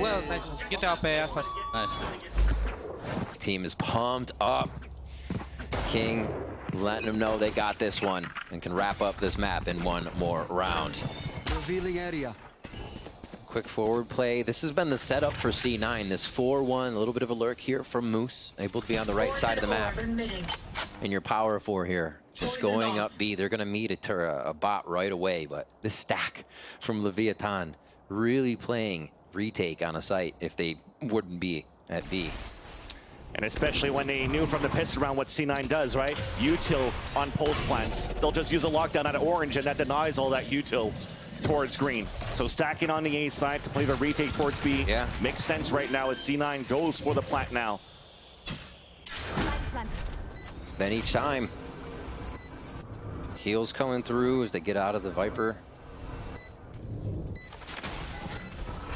Well, nice. Get up, Aspas. Nice. Team is pumped up. King letting them know they got this one and can wrap up this map in one more round. Revealing area. Quick forward play. This has been the setup for C9. This 4-1, a little bit of a lurk here from Moose. Able to be on the right side of the map. And your power 4 here. Just going up B. They're going to meet a bot right away, but this stack from Leviatán really playing retake on a site if they wouldn't be at B. And especially when they knew from the pistol round what C9 does, right? Util on post plants. They'll just use a lockdown out of orange, and that denies all that util towards green. So stacking on the A side to play the retake towards B makes sense right now as C9 goes for the plant now. It's been each time. Heals coming through as they get out of the Viper.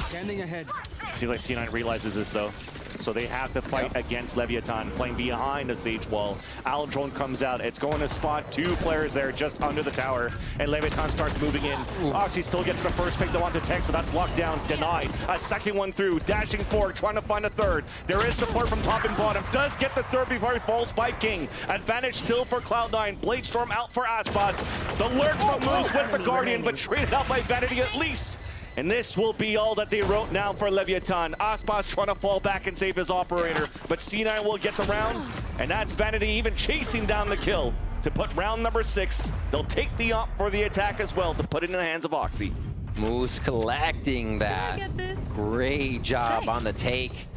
Standing ahead. Seems like C9 realizes this though. So they have to fight against Leviatán, playing behind the Sage wall. Aldrone comes out. It's going to spot 2 players there just under the tower. And Leviatán starts moving in. Oxy still gets the first pick. They want to text, so that's locked down, denied. A second one through, dashing forward, trying to find a third. There is support from top and bottom. Does get the third before he falls by King. Advantage still for Cloud9. Bladestorm out for Aspas. The lurk from Moose with the Guardian, but traded out by Vanity at least. And this will be all that they wrote now for Leviatán. Aspas trying to fall back and save his operator, but C9 will get the round, and that's Vanity even chasing down the kill to put round number 6. They'll take the op for the attack as well to put it in the hands of Oxy. Moose collecting that. Great job on the take.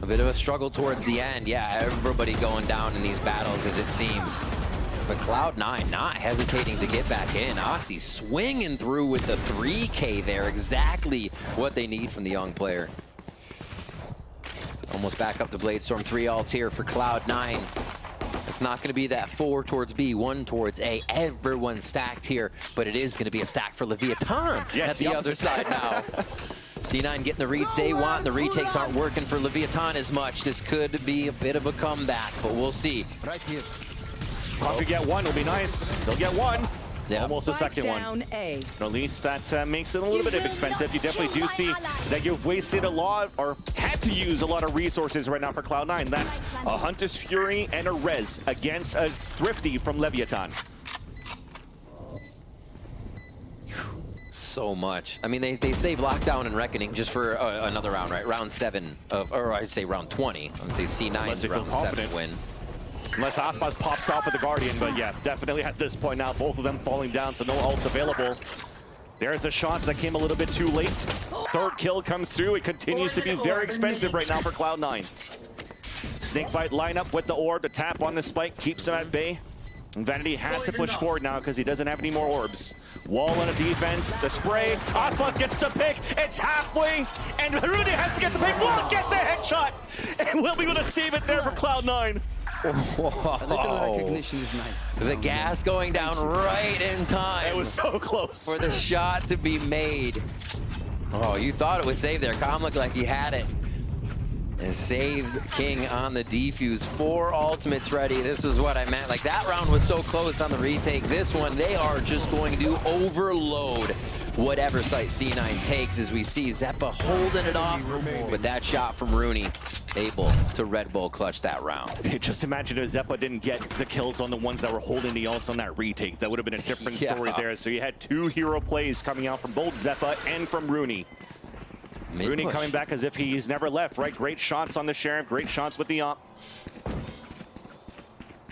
A bit of a struggle towards the end. Yeah, everybody going down in these battles as it seems. But Cloud9 not hesitating to get back in. Oxy swinging through with the 3K there. Exactly what they need from the young player. Almost back up to Bladestorm. 3 ults here for Cloud9. It's not going to be that 4 towards B, 1 towards A. Everyone's stacked here, but it is going to be a stack for Leviatán at the other side now. C9 getting the reads they want. The retakes aren't working for Leviatán as much. This could be a bit of a comeback, but we'll see. Right here. If you get one, it'll be nice. They'll get one. Yeah. Almost a second one. At least that makes it a little bit expensive. You definitely do see that you've wasted a lot or had to use a lot of resources right now for Cloud9. That's a Hunter's Fury and a Res against a Thrifty from Leviatán. So much. I mean, they save Lockdown and Reckoning just for another round, right? Round 7 of, or I'd say round 20. I would say C9's round 7 win. Unless Aspas pops off with the Guardian, but yeah, definitely at this point now, both of them falling down, so no ults available. There's a shot that came a little bit too late. Third kill comes through. It continues to be very expensive right now for Cloud9. Snakebite lineup with the orb. The tap on the spike keeps him at bay. And Vanity has to push forward now because he doesn't have any more orbs. Wall on a defense, the spray. Aspas gets the pick. It's halfway, and Rudy has to get the pick. Will get the headshot, and we'll be able to save it there for Cloud9. Whoa. A little recognition is nice. The gas going down right in time. It was so close. For the shot to be made. Oh, you thought it was saved there. Calm looked like he had it. And saved King on the defuse. 4 ultimates ready. This is what I meant. Like, that round was so close on the retake. This one, they are just going to overload whatever site C9 takes, as we see Zeppa holding it off. But that shot from Rooney, able to Red Bull clutch that round. Just imagine if Zeppa didn't get the kills on the ones that were holding the ults on that retake. That would have been a different story there. So you had 2 hero plays coming out from both Zeppa and from Rooney. Rooney coming back as if he's never left, right? Great shots on the Sheriff, great shots with the op.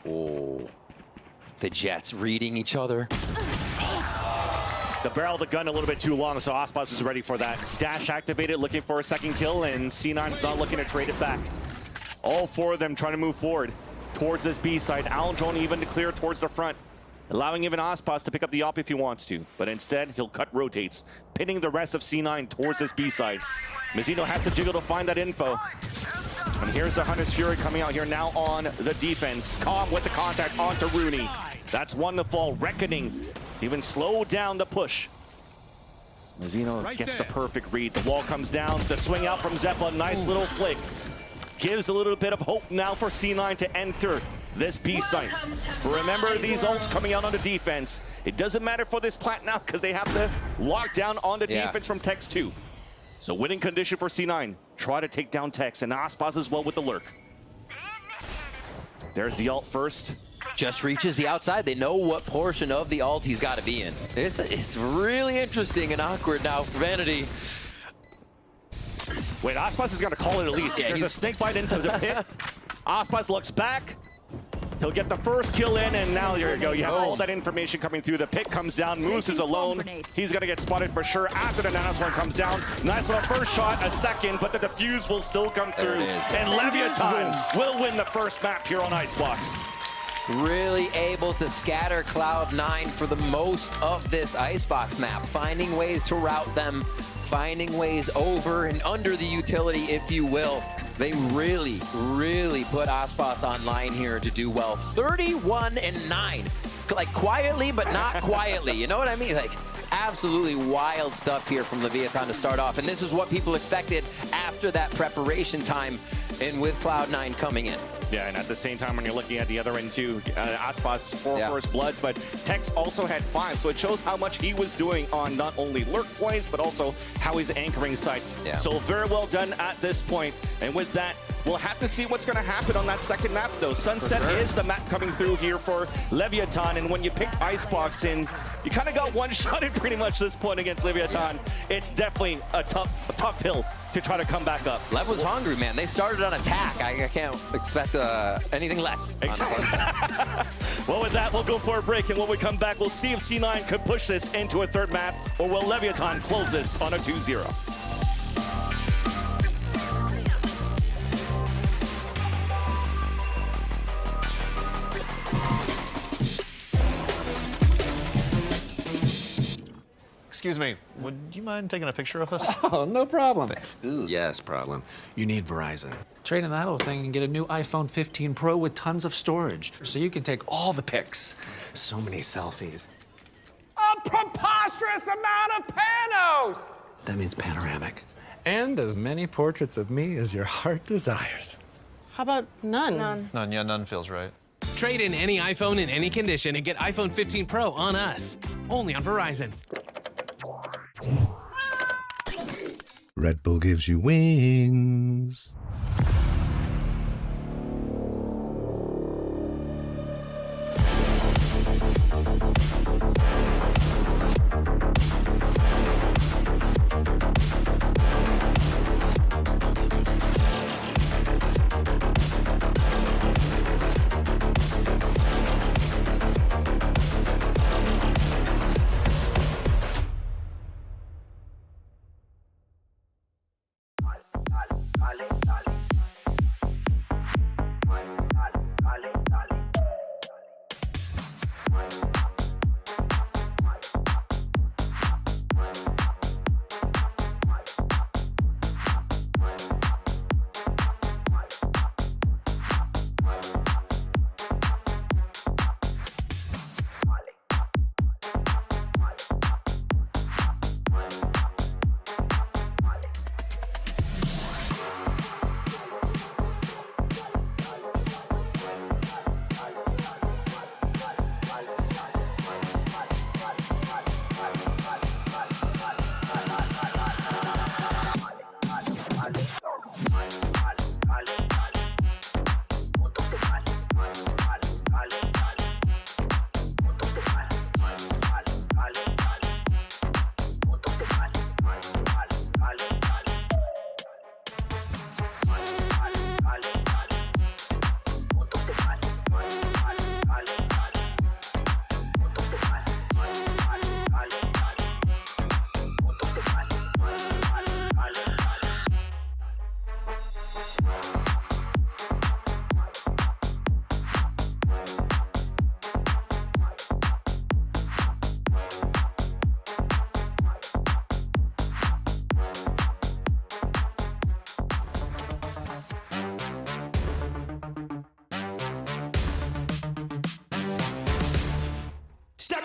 Oh, the Jets reading each other. The barrel of the gun a little bit too long, so Icebox is ready for that. Dash activated, looking for a second kill, and C9's not looking to trade it back. All 4 of them trying to move forward towards this B side. Aldrone even to clear towards the front, allowing even Icebox to pick up the op if he wants to. But instead, he'll cut rotates, pinning the rest of C9 towards this B side. Mizzino has to jiggle to find that info. And here's the Hunter's Fury coming out here now on the defense. Calm with the contact onto Rooney. That's one to fall. Reckoning even slowed down the push. Mizzino gets the perfect read. The wall comes down. The swing out from Zeppa. Nice little flick. Gives a little bit of hope now for C9 to enter this B site. Remember, these ults coming out on the defense. It doesn't matter for this plant now because they have to lock down on the defense from Tex 2. So winning condition for C9. Try to take down Tex, and Aspas as well with the lurk. There's the ult first. Just reaches the outside. They know what portion of the ult he's got to be in. It's really interesting and awkward now for Vanity. Wait, Aspas is going to call it at least. There's a snake bite into the pit. Aspas looks back. He'll get the first kill in, and now there you go. You have all that information coming through. The pit comes down. Moose is alone. He's going to get spotted for sure after the nanoswarm comes down. Nice little first shot, a second, but the defuse will still come through. And Leviatán will win the first map here on Icebox. Really able to scatter Cloud9 for the most of this Icebox map, finding ways to route them, finding ways over and under the utility, if you will. They really, really put Aspas online here to do well. 31-9, like quietly, but not quietly. You know what I mean? Like, absolutely wild stuff here from Leviatán to start off. And this is what people expected after that preparation time, and with Cloud9 coming in. Yeah, and at the same time, when you're looking at the other end too, Aspas 4 first bloods, but Tex also had 5, so it shows how much he was doing on not only lurk plays, but also how he's anchoring sites. So very well done at this point. And with that, we'll have to see what's going to happen on that second map, though. Sunset is the map coming through here for Leviatán, and when you pick Icebox in, you kind of got one-shotted pretty much this point against Leviatán. It's definitely a tough hill to try to come back up. Lev was hungry, man. They started on attack. I can't expect anything less. Exactly. Well, with that, we'll go for a break, and when we come back, we'll see if C9 could push this into a third map, or will Leviatán close this on a 2-0. Excuse me, would you mind taking a picture of us? Oh, no problem. Thanks. Ooh, yes, problem. You need Verizon. Trade in that little thing and get a new iPhone 15 Pro with tons of storage, so you can take all the pics. So many selfies. A preposterous amount of panos! That means panoramic. And as many portraits of me as your heart desires. How about none? None, yeah, none feels right. Trade in any iPhone in any condition and get iPhone 15 Pro on us. Only on Verizon. Red Bull gives you wings.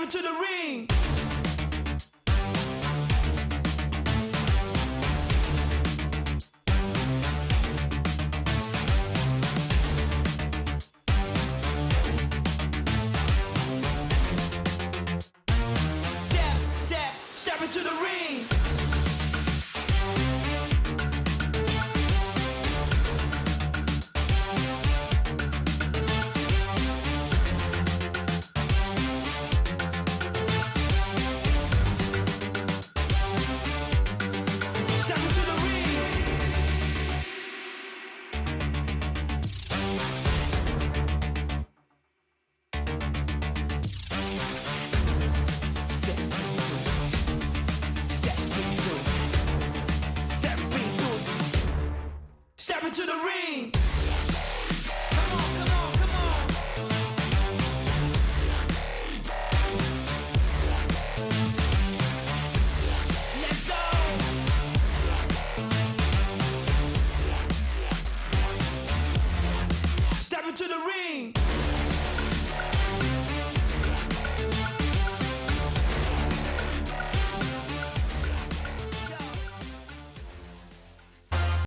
to the ring.